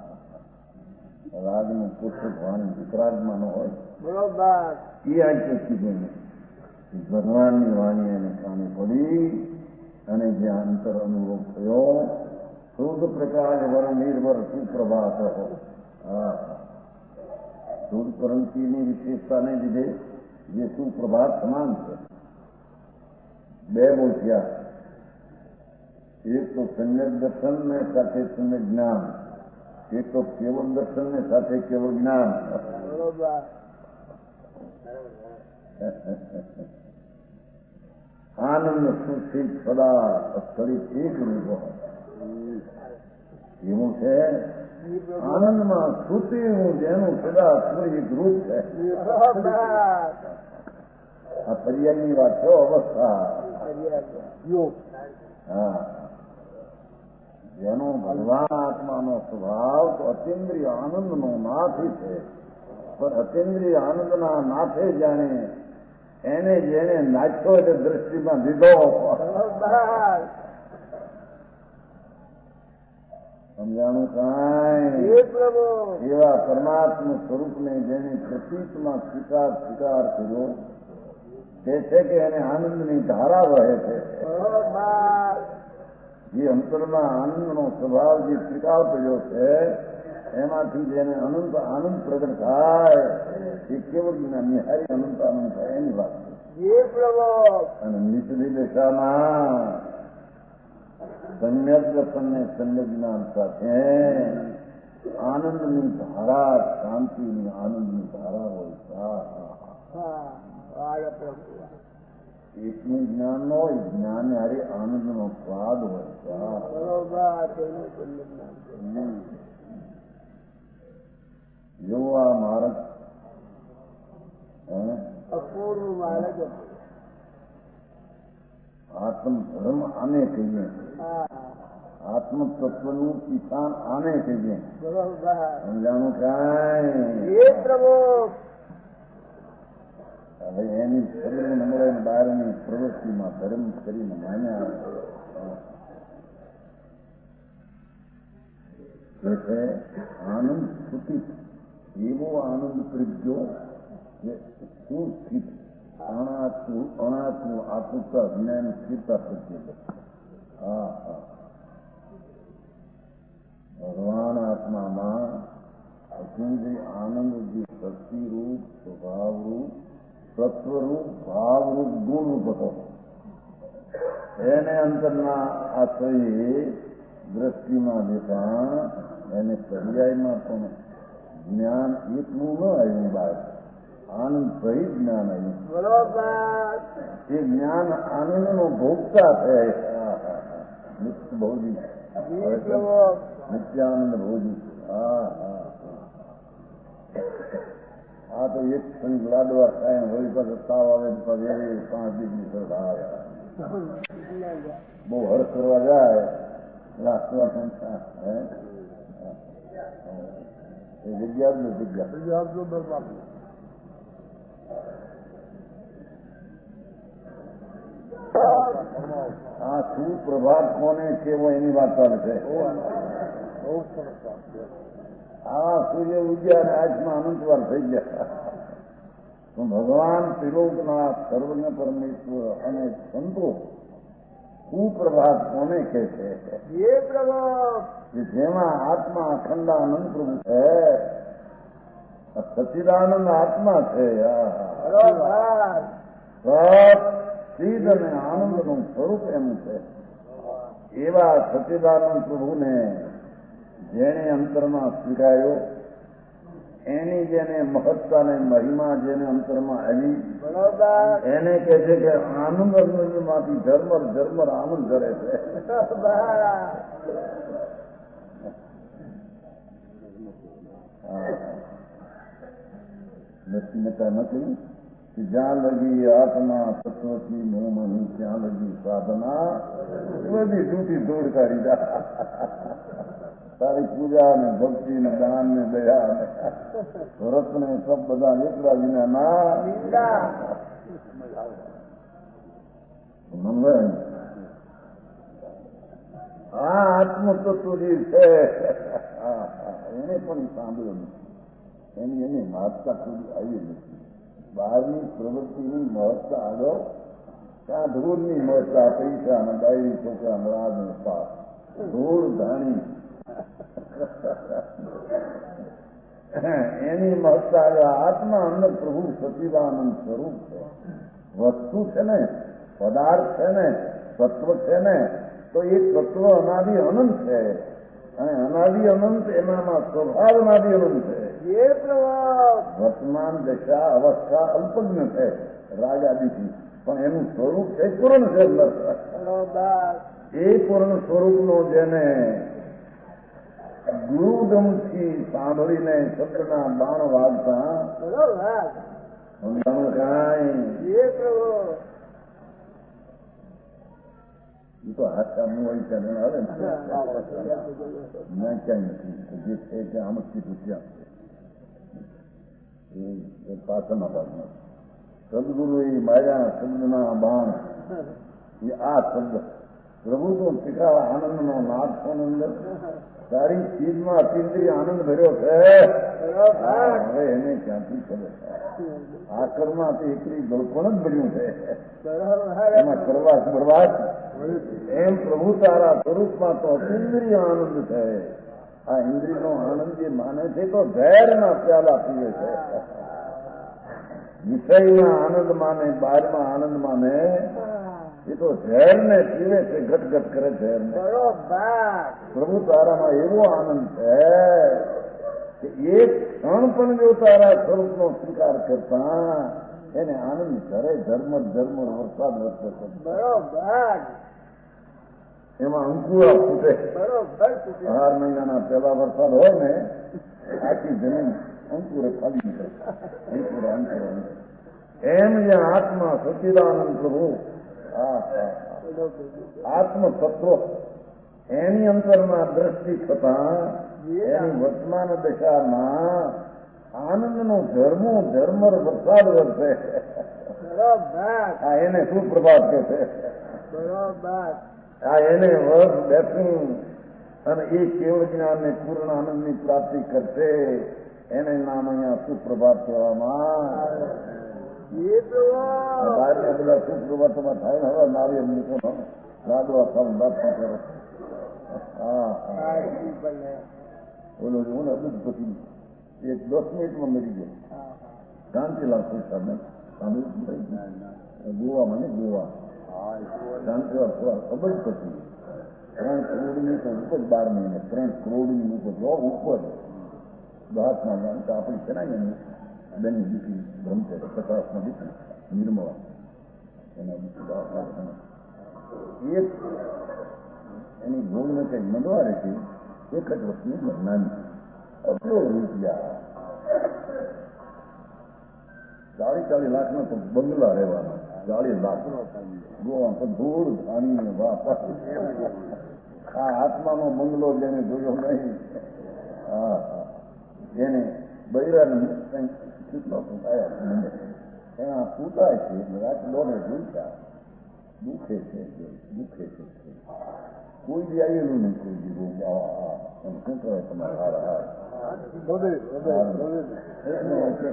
રાગનું પોષક વાણી વિતરાગમાં ન હોય. બરોબર એ આ કીધું ભગવાનની વાણી એને કાને પડી અને જ્યાં અંતર અનુભવ થયો શુદ્ધ પ્રકાશ વર નિર્ભર સુપ્રભાત. શુદ્ધ કરંતીની વિશેષતાને લીધે જે સુપ્રભાત સમાન છે. બે બોલ્યા, એક તો સમ્યક દર્શન ને સાથે સમ્યક જ્ઞાન, એક તો કેવળ દર્શન ને સાથે કેવળ જ્ઞાન. આનંદ સુખિત સદા સ્થળિત એક રૂપ એવું છે. આનંદમાં સુતી હું જેનું સદા સ્થળ એક રૂપ છે. આ પર્યાયની વાત છે. અવસ્થા હા જેનો ભગવાન આત્માનો સ્વભાવ તો અતિન્દ્રિય આનંદનો નાથી છે. પણ અતિન્દ્રિય આનંદના નાથે જાણે એને જેને નાચ્યો એટલે દ્રષ્ટિમાં લીધો. સમજાણું કાંઈ એવા પરમાત્મા સ્વરૂપને જેને પ્રતીતમાં સ્વીકાર કર્યો તે છે કે એને આનંદની ધારા વહે છે. જે અંતરમાં આનંદનો સ્વભાવ જે સ્વીકાર કર્યો છે એમાંથી જેને અનંત આનંદ પ્રગટ થાય એ કેવળ નિહારી અનંત આનંદ થાય એની વાત છે. અને નીચલી દશામાં સમ્યક દર્શન ને સમ્યક જ્ઞાન સાથે આનંદની ધારા, શાંતિની આનંદની ધારા હોય. એકનું જ્ઞાન ન હોય, જ્ઞાન હારે આનંદનો સ્વાદ હોય. જેવો આ માર્ગ અપૂર્વ માર્ગ આત્મ આત્મધર્મ આને કહીએ, આત્મ તત્વનું કિસાન આને કહીએ. બરોબર. સમજાણું કાંઈ? એ પ્રભુ. હવે એની શરીર નમળે બહારની પ્રવૃત્તિમાં ધર્મ કરીને માન્યા છે. આનંદ સ્થિત એવો આનંદ પ્રજ્ઞો જે સુસ્થિત અણાતું આતુરતા જ્ઞાન સ્થિરતા પ્રત્યે. હા હા, ભગવાન આત્મામાં અચિંત્ય આનંદ જે શક્તિરૂપ, સ્વભાવરૂપ, સત્વરૂપ, ભાવરૂપ, ગુણરૂપ હતો, એને અંતરના આશ્રયે દ્રષ્ટિમાં દેતા એને પર્યાયમાં પણ જ્ઞાન એટલું ન આવ્યું બહાર, આનંદ સહિત જ્ઞાન આવ્યું. બરોબર. એ જ્ઞાન આનંદનો ભોગતા છે. નિત્ય ભોજી, નિત્યાનંદ ભોજી. હા હા, આ તો એક ક્ષણ લાડવા ખાય હોળી પાસે તાવ આવે પછી 5 ડિગ્રી સરખા આવે. બહુ હર્ષ કરવા જાય લાસ્ટમાં એ જગ્યા જ નથી જગ્યા. આ સુપ્રભાત કોને કેવો એની વાત ચાલે છે. આવા સૂર્ય ઉગ્યા અને આજમાં અનંતવાર થઈ ગયા. તો ભગવાન ત્રિલોકના સર્વજ્ઞ પરમેશ્વર અને સંતો સુપ્રભાત કોને કહે છે? એ પ્રભુ. કે જેમાં આત્મા અખંડાનંદ પ્રભુ છે, સચિદાનંદ આત્મા છે. સચિદ અને આનંદનું સ્વરૂપ એનું છે. એવા સચિદાનંદ પ્રભુને જેને અંતરમાં સ્વીકાર્યો, એની જેને મહત્તા ને મહિમા જેને અંતરમાં આવી, એને કહે છે કે આનંદ માંથી ઝરમર ઝરમર આનંદ કરે છે. નક્કી નતા નથી કે જ્યાં લગી આત્મા તત્વથી મોહમની ત્યાં લગી સાધના, બધી જૂઠી દોડ કાઢી દા. તારી પૂજા ને ભક્તિ ને દાન ને દયા ને વ્રત ને સબ બધા નીકળા વિના ના આ આત્મતત્વ જે છે એને પણ સાંભળ્યું નથી. એની મહત્તા સુધી આવી નથી. બહારની પ્રવૃત્તિની મહત્તા આગળ ત્યાં ધૂળની મહત્તા, પૈસા અને ડાયરી છોકરા રાજ ને પાસ ધૂળ ધાણી એની મહત્તા. આત્મા અંદર પ્રભુ સચિદાનંદ સ્વરૂપ છે. વસ્તુ છે ને, પદાર્થ છે ને, તત્વ છે ને, તો એ તત્વ અનાદિ અનંત છે. અને અનાદિ અનંત એનામાં સ્વભાવ અનાદિ અનંત છે. વર્તમાન દશા અવસ્થા અલ્પજ્ઞ છે રાગાદિથી, પણ એનું સ્વરૂપ છે પૂર્ણ છે. એ પૂર્ણ સ્વરૂપનો જેને ગુરુગમથી સાંભળીને શબ્દના બાણ વાગતા સમજાણું કાંઈ? એ તો હાથ કામનું હોય ત્યાં આવે ને ક્યાંય નથી. જે છે ત્યાં આમથી પૂછ્યા એ પાછળના ભાગમાં સદગુરુ એ માર્યા શબ્દના બાણ. એ આ શબ્દ પ્રભુ તો શીખાવા આનંદનો નાદ છે અંદર. તારી ચીજમાં અતિન્દ્રિય આનંદ ભર્યો છે. હવે એને ક્યાંથી ખબર? આકરમાં તે એકલી ગળપણ જ ભર્યું છે. એમાં કરવા બરબાદ. એમ પ્રભુ તારા સ્વરૂપમાં તો અતિન્દ્રિય આનંદ છે. આ ઇન્દ્રિયનો આનંદ જે માને છે તો ઝેરના પ્યાલા પીવે છે. વિષયમાં આનંદ માને, બહારમાં આનંદ માને, એ તો ઝેરને પીવે છે, ઘટઘટ કરે ઝેરને. પ્રભુ તારામાં એવો આનંદ છે કે એક ક્ષણ પણ જો તારા સ્વરૂપનો સ્વીકાર કરતા એને આનંદ કરે. ઝરમર ઝરમર વરસાદ વરસે છે. એમાં અંકુરા ફૂટે. 18 મહિનાના પહેલા વરસાદ હોય ને, આખી જમીન અંકુરે ખાલી નીકળે. અંકુરા અંકુરા. એમ જ્યાં આત્મા સચિદાનંદ પ્રભુ આત્મતત્વ એની અંતરમાં દ્રષ્ટિ થતા એની વર્તમાન દશામાં આનંદનો ધર્મર વરસાદ વરસે. આ એને સુપ્રભાત કહે છે. આ એને વર્ષ બેઠું અને એ કેવળ જ્ઞાનને પૂર્ણ આનંદની પ્રાપ્તિ કરશે એને નામ અહીંયા સુપ્રભાત કહેવામાં. બધા સુપ્રભાતમાં થાય ને હવે નારિયેળ મૂકો લાડવા ખાવું વાત કરો. હા બોલો હું અદભુત પછી એક 10 મિનિટમાં મરી ગયો. શાંતિ લાગશે સામે ગોવામાં ને ગોવા શાંતિ ખબર જ પછી 3 કરોડની તો ઉપર 12 મહિને 3 કરોડની ઉપર ઉપર બહારમાં જાણ તો આપણી છે ને બેની દીકરી બ્રહ્મચર્ય 50 દીકરી નિર્મળા એના દીકરી એક એની ભૂલને કંઈ મંદવારે છે 1 જ વર્ષની નાની અબજો રૂપિયા 40 લાખના તો બંગલા રહેવાના 40 લાખ ગોવા તો ધૂળ ધાણી વાપસ આ આત્માનો બંગલો જેને જોયો નહીં. હા એને બૈરાને કેટલો પૂતાયા એના પૂતાય છે રાત દોડે જોઈતા દુખે છે કોઈ બી આવેલું નહીં કોઈ બી રોગ શું કરે તમારે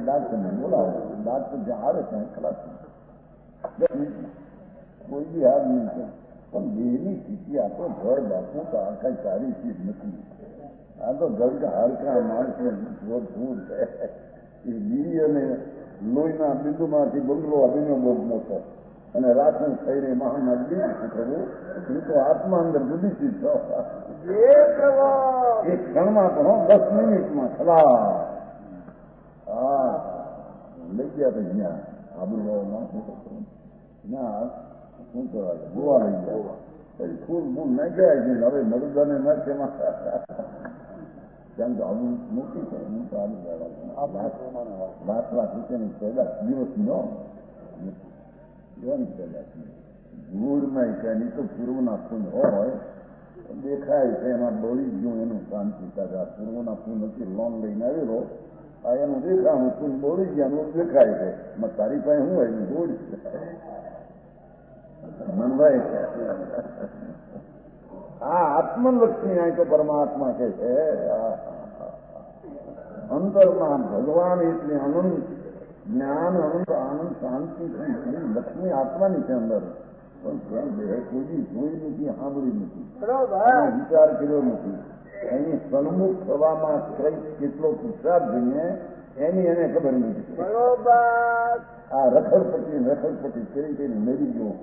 ડાક્ટરને બોલાવો ડાક્ટર જ્યાં આવે ત્યાં ખલાસ કોઈ બી હાર નહીં છે પણ દેહની સ્થિતિ આ તો ઘર બાપુ તો આ કઈ સારી ચીજ નથી. આ તો ગરડ હાડકા માણસને ધૂળ છે એ બીડી અને લોહીના બિંદુમાંથી બંગલો અભિનવ બહુ મોટો અને રાતનું થઈને મહાન બીજું કરવું એ તો આત્મા અંદર બધી ચીજ છો. એક ક્ષણમાં પણ 10 મિનિટમાં ખલાસ. હા લઈ ગયા પછી ત્યાં આબુમાં ત્યાં શું કહેવાય ગોવા લઈ ગયા પછી ફૂલ મૂળ નાખ્યા છે. હવે મરુદાને નાખે કેમ તો આવું મોટી છે હું તો આવી લાખ રૂપિયાની પેદા દિવસ નો એવાની પેદા ધૂળમાં એની તો પૂર્વના ફૂલ હોય દેખાય છે એમાં બળી ગયું એનું શાંતિ કાઢે. આ પૂર્વના ફૂલ નથી લોન લઈને આવેલો આ એનું દેખાનું ફૂલ બળી ગયા દેખાય છે તારી પાસે શું હોય ધૂળ મનભાઈ આ આત્મલક્ષ્મી અહીં તો પરમાત્મા કે છે અંતરમાં ભગવાન એટલે અનંત જ્ઞાન અનંત આનંદ શાંતિ લક્ષ્મી આત્માની છે અંદર પણ કેમ બે કોઈ જોઈ નથી સાંભળી નથી વિચાર કર્યો નથી. એની સન્મુખ થવામાં કેટલો પુરુષાર્થ જોઈએ એની એને ખબર નથી. આ રખડપટ્ટી કરી મેરી ગયો.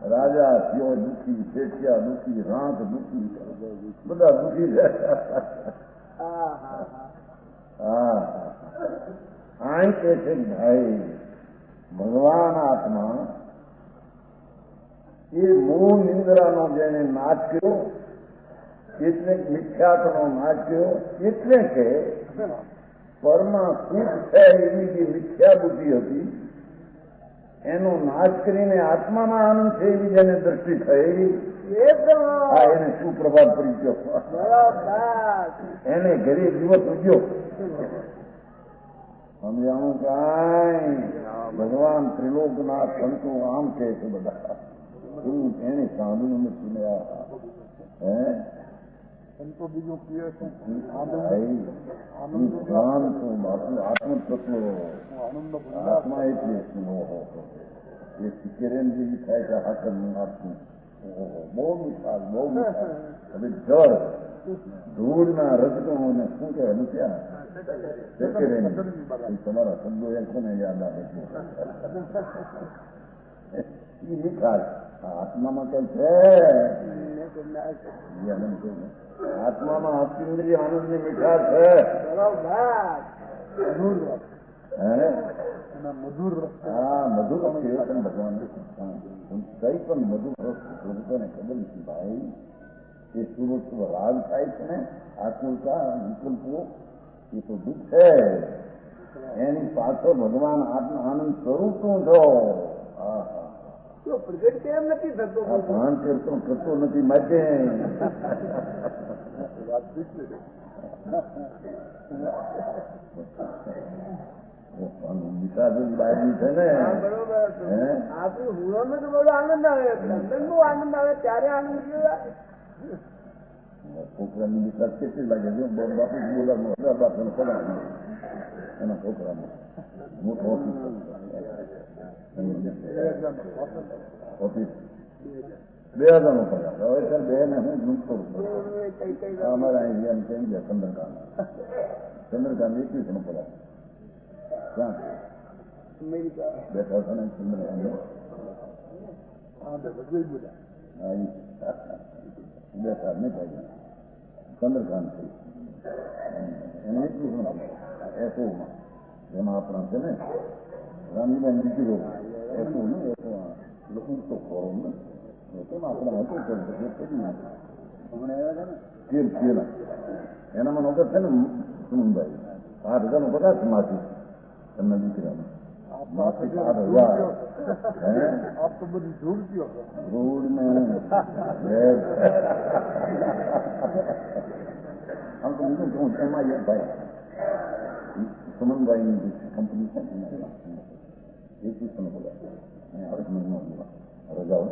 રાજા થયો દુઃખી, શેઠિયા દુઃખી, રાંત દુઃખી, બધા દુઃખી છે. હા આય કે છે ભાઈ ભગવાન આત્મા એ મૂળ નિંદ્રાનો જેને નાશ કર્યો એટલે મિથ્યાત્વનો નાશ કર્યો એટલે કે પરમા સુખ છે એની જે મિથ્યા બુદ્ધિ હતી એનો નાશ કરીને આત્મામાં આનંદ છે એવી જેને દ્રષ્ટિ થઈ એને સુપ્રભાત પડી ગયો. એને ઘરે દિવસ ઉગ્યો સમજાણું કાંઈ ભગવાન ત્રિલોકનાથ સંતો આમ કહે છે બધા એને સાંભળ્યું નથી ને સંતો બીજું કહે છે આત્મતત્વ આત્મા એટલે એ સિકેરેન જેવી થાય છે હાકર આપવું બહુ મીઠાશ બહુ મીઠાશ. હવે જળ ધૂળના રજકણોને શું કહેવાનું ત્યાં તમારા શબ્દો એ કોને યાદ આવે છે એ મીઠાશ આત્મામાં કઈ છે આત્મામાં અતિન્દ્રિય આનંદની મીઠાશ છે. મધુર હા મધુર પણ ભગવાન કઈ પણ મધુર લોકોને ખબર નથી ભાઈ એ સુરત રાગ થાય છે ને આકુલતા વિકલ્પો એ તો દુઃખ છે. એની પાછળ ભગવાન આનંદ સ્વરૂપ નું છો તો પ્રગટ કેમ નથી થતો? આ ભાન કરતો નથી માટે વિકાસની બાજુ છે ને. બરોબર. આપણી હુળોમાં તો બધો આનંદ આવે, લંડન બહુ આનંદ આવે, ત્યારે આનંદ કેવા છોકરાની વિકાસ કેટલી લાગે છે? બાપુ બોલાવાનું પડાવે એના છોકરામાં મોટો ઓફિસ 2000 નો પગાર. હવે સર 2 ને હું લૂંટ કરું છું. અમારા અહીંયા કેમ છે ચંદ્રકાંત 21 નો પગાર. ક્યાં અમેરિકા બેઠા છે ને ચંદ્રકાંત? બેઠા નહીં થાય ચંદ્રકાંત થઈ એને 21 નો પગાર. એસોમાં જેમાં આપણા છે ને રામજીભાઈ દીકરો એસો ને તો ખોરો ને આપણા હતું એનામાં નોકર છે ને સુમનભાઈ 8,000 નો પગાર છે માથી એમના દીકરાનો. માથી 8,000. આપ તો બધું જોડતી રોડ ને આમ તો બીજું એમાં ભાઈ સુમનભાઈની કંપની છે 21 નો પગાર. રજાઓ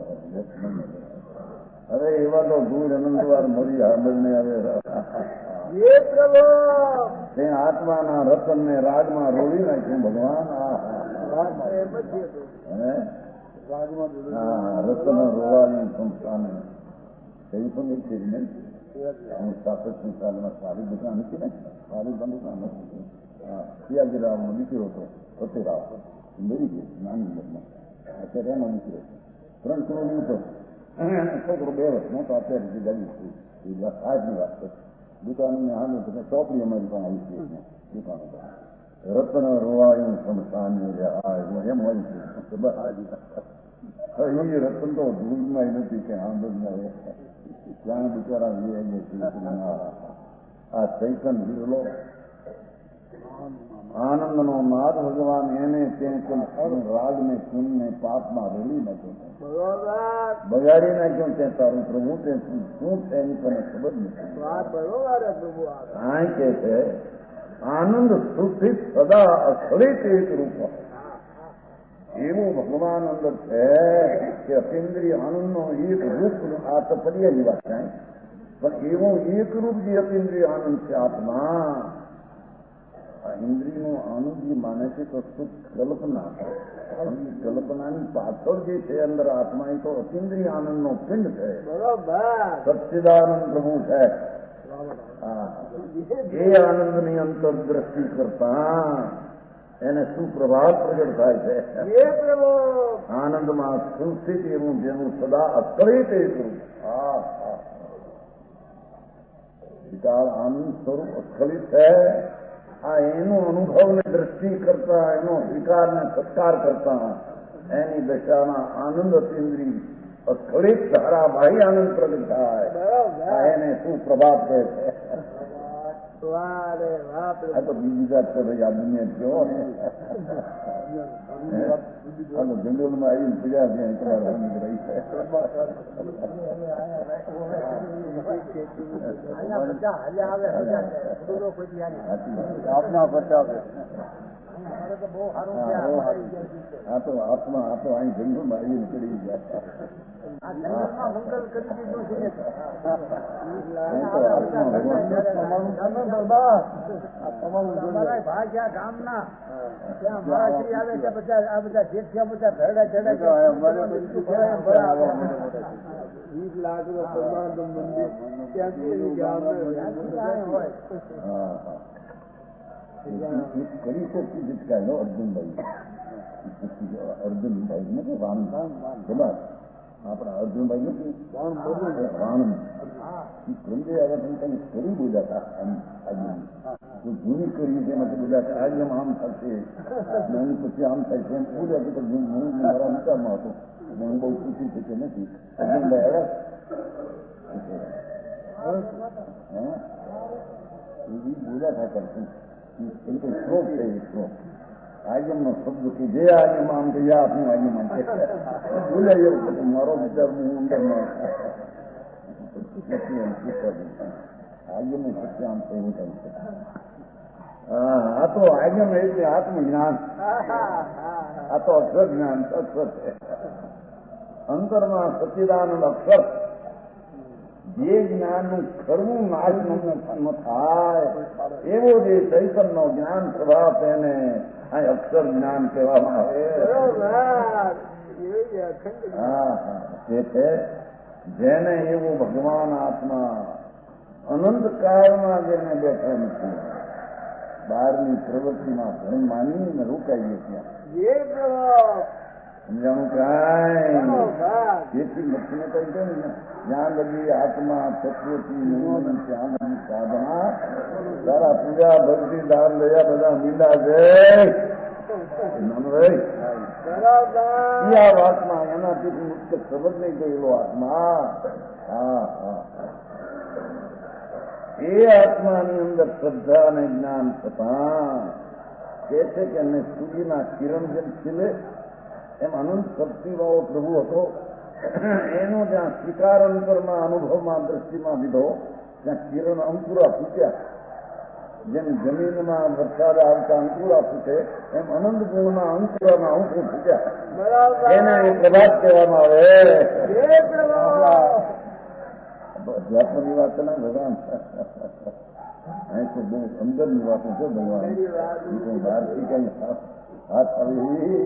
અરે એવા તો દૂર અનંતવાર મરી હામલને આવે. આત્માના રતન ને રાજમાં રોડી નાખ્યું ભગવાન. રતન રોવાની સંસ્થાને કઈ પણ એક છે ને. હું 67 સાલમાં સારી દુકાન હતી ને, સારી દુકાન હતી. સિયાજીરાવનો દીકરો હતો સતીરાવ, મરી ગયો નાની ઉંમરમાં. અત્યારે એનો દીકરો 3 કરોડ હતો. છોકરો 2 વર્ષનો તો અત્યારે જગાવી આજની વાત છે. દુકાનની હાલ ચોપડી અમારી પણ આવી છે દુકાનો. રત્ન રોવાયું સંસ્થાન એમ હોય છે. રતન તો ધૂળમાં નથી કે આંદોલન ત્યાં બિચારા આ ચૈતન વિરલો આનંદનો નાદ ભગવાન એને ત્યાં રાગ ને કુંડ ને પાપમાં રેડી નાખ્યો, બગાડી નાખ્યો. ત્યાં તારું પ્રભુ તે શું છે એની તને ખબર નથી. કાંઈ કે છે આનંદ શુદ્ધિ સદા અખડિત એક રૂપ. એવું ભગવાન અંદર છે કે અતિન્દ્રિય આનંદનો એક રૂપ. આ તો પર્યાયની વાત કાંઈ, પણ એવું એક રૂપ જે અતિન્દ્રિય આનંદ છે આત્મા. ઇન્દ્રિયનો આનંદ જે માને છે તો શુદ્ધ કલ્પના. કલ્પનાની પાછળ જે છે અંદર આત્મા એ તો અતિન્દ્રિય આનંદનો પિંડ છે. સચ્ચિદાનંદ પ્રભુ છે. એ આનંદની અંતરદ્રષ્ટિ કરતા એને સુપ્રભાત પ્રગટ થાય છે. આનંદમાં સુસ્થિત એવું જેનું સદા અસ્તરિત એવું વિકાલ આનંદ સ્વરૂપ અસ્ખલિત છે. આ એનો અનુભવને દ્રષ્ટિ કરતા, એનો સ્વીકારને સત્કાર કરતા એની દશાના આનંદ અતિન્દ્રિય અસ્ખલિત ધારાભાઈ આનંદ પ્રગટ થાય. એને સુપ્રભાત કહે છે. આ તો બીજી જાત તો ભાઈ આ દુનિયા કયો આ તો જંગલમાં આવીને પીડા ત્યાં તમારા રહી છે. આપના બચાવે આ તો આત્મા આ તો અહીં જંગલમાં આવીને પડી ગયા. ગામના ત્યાં મહારાજ આવે છે, બધા આ બધા જેઠિયા બધા ભેડા ચડા 20 લાખ મંદિર કરી શક્તિ જીતકાયો અર્જુનભાઈ નથી વાણંદ બરાબર. આપણા અર્જુનભાઈ નથી વાણંદ ગંદે આવે કંઈ કરી બોલાતા જૂની કરી છે એમાંથી બોલાતા આજે આમ થશે પછી આમ થાય છે એમ બોલ્યા છે. હું મારા વિચારમાં હતો અને હું બહુ ખુશી છે કે નથી. અર્જુનભાઈ આવ્યા એ બોલ્યા હતા કરશું એમ કોઈ શ્લોક છે. એ શ્લોક આજ્ઞાનો શબ્દ કે જે આજ્ઞામાં આમ કે આપનું આજ્ઞામાં છે ભૂલાય એવું મારો વિચાર હું અંદરમાં આજ્ઞાનું સત્ય આમ કહેવું થાય છે. આ તો આજ્ઞામાં એટલે આત્મજ્ઞાન, આ તો અક્ષર જ્ઞાન અક્ષર છે. અંતરમાં સચ્ચિદાનંદ અક્ષર જે જ્ઞાનનું ખરવું નાશ ન થાય એવો જે ચૈતન્ય જ્ઞાન સ્વભાવ તેને આ અક્ષર જ્ઞાન કહેવામાં આવે. તે છે જેને એવું ભગવાન આત્મા અનંત કાળમાં જેને બેઠા નથી, બહારની પ્રવૃત્તિમાં ધર્મ માનીને રોકાઈએ ત્યાં સમજાણું કાંઈ જેથી લક્ષ્મી કહી દે ને જ્યાં લગી આત્મા તત્વથી ત્યાં લગી સાધના તારા પૂજા ભક્તિ દાન દયા બધા મીંડા છે આ વાતમાં એનાથી મુક્ત ખબર નહીં ગયેલો આત્મા. હા હા એ આત્માની અંદર શ્રદ્ધા અને જ્ઞાન થતા કે છે કે એને સૂર્યના કિરણ જેમ ખીલે એમ અનંત શક્તિવાળો પ્રભુ હતો. એનો જ્યાં સ્વીકાર અંતરમાં અનુભવમાં દ્રષ્ટિમાં લીધો ત્યાં કિરણ અંકુરા ફૂટ્યા. જેમ જમીનમાં વરસાદ આવતા અંકુરા ફૂટે એમ અનંત ગુણના અંકુરાના અંકુર ફૂટ્યા. એને એ પ્રભાત કહેવામાં આવે. અધ્યાત્મની વાત ના ભગવાન અહીં તો બહુ અંદરની વાતો છે ભગવાન. બહારથી કઈ હાથ આવી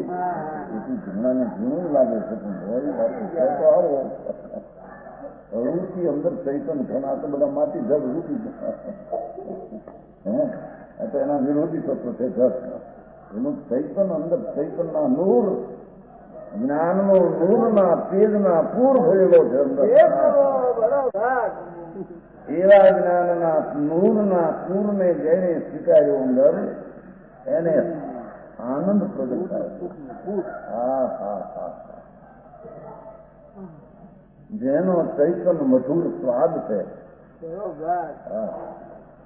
એથી ઘણાને ઘણું લાગે છે પણ હોય વાતો તો આવો રૂપી અંદર ચૈતન ઘણા તો બધા માટી જગ રૂપી હે તો એના વિરોધી તત્વ છે જગ. એનું ચૈતન અંદર ચૈતનના નૂર જ્ઞાનનો નૂરના તેજના પૂર ભરેલો છે અંદર. એવા જ્ઞાનના નૂરના પૂરને જેને સ્વીકાર્યો અંદર એને આનંદ પ્રગટ થાય. હા હા હા જેનો ચૈતન મધુર સ્વાદ છે.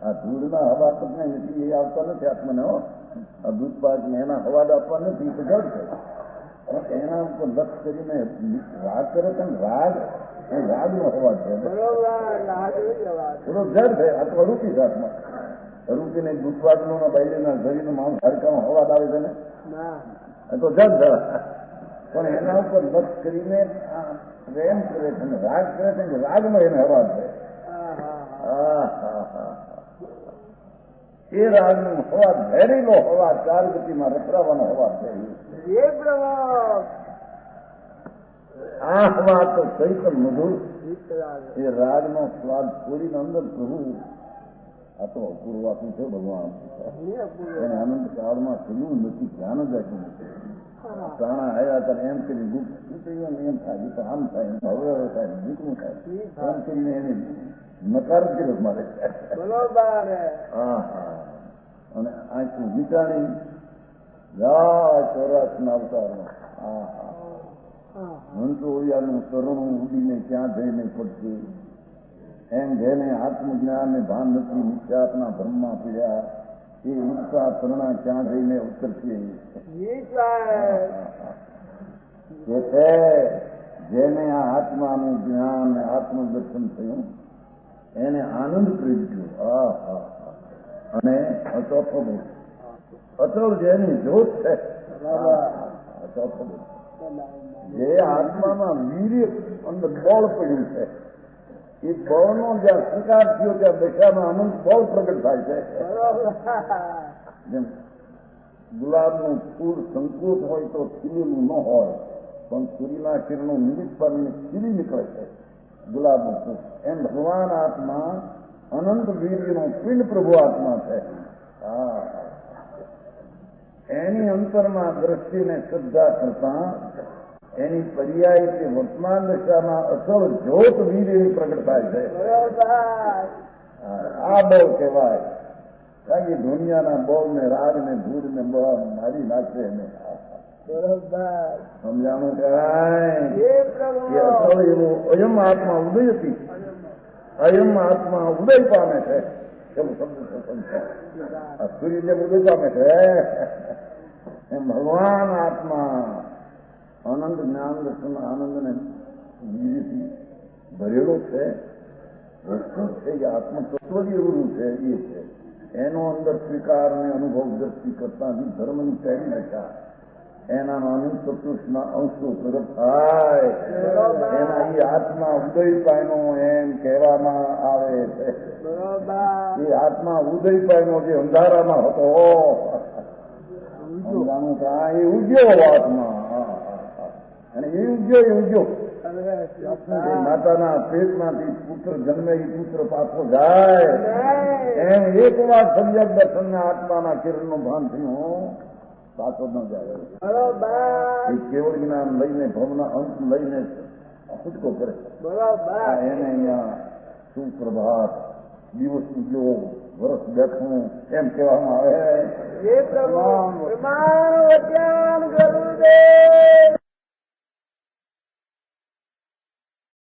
આ ધૂળના હવા તમને નથી એ આવતા નથી આત્માને. આ દૂધ પાકને એના હવાદ આપવા નથી તો જડ છે એના ઉપર લક્ષ કરીને રાગ કરે છે ને રાગ એ રાગનો અવાજ છે. થોડો જડ છે આ તો રૂપી જાતમાં રૂપીને દૂધવાદનો બાયલીના શરીરનો માણસ હરકામાં અવાજ આવે છે ને એ તો જડ પણ એના ઉપર લક્ષ કરીને પ્રેમ કરે છે ને રાગ કરે છે ને રાગનો એને અવાજ છે. એ રાગનો અવાજ ઝેરીલો અવાજ ચાર ગતિમાં રખડાવવાનો અવાજ છે. આ હવા તો ચૈતન મધુર એ રાગનો સ્વાદ છોડીને અંદર પ્રભુ આ તો અપૂર્વ આપું છે ભગવાન. એને આનંદ કાળમાં થયું નથી ધ્યાન જ આપ્યું નથી. પ્રાણા આવ્યા ત્યારે એમ કરી ગુપ્ત એમ થાય તો આમ થાય હવે થાય દીકરું થાય એમ કરીને એને નકાર કર્યો મારે. હા હા અને આખું વિચારી જા ચોરાસના અવતારમાં હા હા મંત્રોયાનું તરુણું ઉડીને ક્યાં જઈને પડશે એમ જેને આત્મજ્ઞાનને ભાન નથી નિત્યાત્મા બ્રહ્મા પીડ્યા એ ઉડતા તરુણા ક્યાં જઈને ઉતરશે. જેને આ આત્માનું જ્ઞાન આત્મદર્શન થયું એને આનંદ પ્રગટ્યો. અને ચોથો બોલ અચળ જેની જોત છે. ચોથો બોલ જે આત્મામાં વીર્ય અંદર બળ પડ્યું છે એ બળનો જ્યાં સ્વીકાર થયો ત્યાં દશામાં અનંત બળ પ્રગટ થાય છે. જેમ ગુલાબનું ફૂલ સંકોચ હોય તો ખીલેલું ન હોય પણ સૂર્યના કિરણો નિમિત્ત પામીને ખીલી નીકળે છે ગુલાબનું ફૂલ. એમ ભગવાન આત્મા અનંત વીર્યનો પિંડ પ્રભુ આત્મા છે. હા એની અંતરમાં દ્રષ્ટિને શ્રદ્ધા કરતા એની પર્યાય કે વર્તમાન દશામાં અસલ જ્યોત વીર્યની પ્રગટ થાય છે. આ બહુ કહેવાય કારણ કે દુનિયાના બહુ ને રાગ ને ધૂળ ને બળ મારી નાખે એને સમજાણું કહેવાય કે અસલ એવું અયમ આત્મા ઉદય હતી. અયમ આત્મા ઉદય પામે છે એવું શબ્દ છે. આ સૂર્ય જેમ ઉદય પામે છે ભગવાન આત્મા આનંદ જ્ઞાન દર્શન આનંદને બીજીથી ભરેલો છે, વસ્તુ છે કે આત્મતત્વ જેવું છે એ છે. એનો અંદર સ્વીકાર અને અનુભવ દ્રષ્ટિ કરતા ધર્મની પહેલી દશા એના અનંત સત્પુરુષના અંશો પ્રગટ થાય એના એ આત્મા ઉદય પાયનો એમ કહેવામાં આવે છે. એ આત્મા ઉદય પાયનો જે અંધારામાં હતો સમજાણું કે એ ઉગ્યો આત્મા અને એ ઉગ્યો માતાના પેટમાંથી પુત્ર જન્મે એ પુત્ર પાછો જાય એમ એક વાર સમ્યક દર્શન આત્માના કિરણનું ભાન થયું પાછો ન જાય. એ કેવળ જ્ઞાન લઈને ભવના અંત લઈને છૂટકો કરે. એને અહીંયા સુપ્રભાત દિવસ ઉગ્યો વર્ષ બેઠું એમ કહેવામાં આવે. પ્રમાણ વચન ગુરુદેવ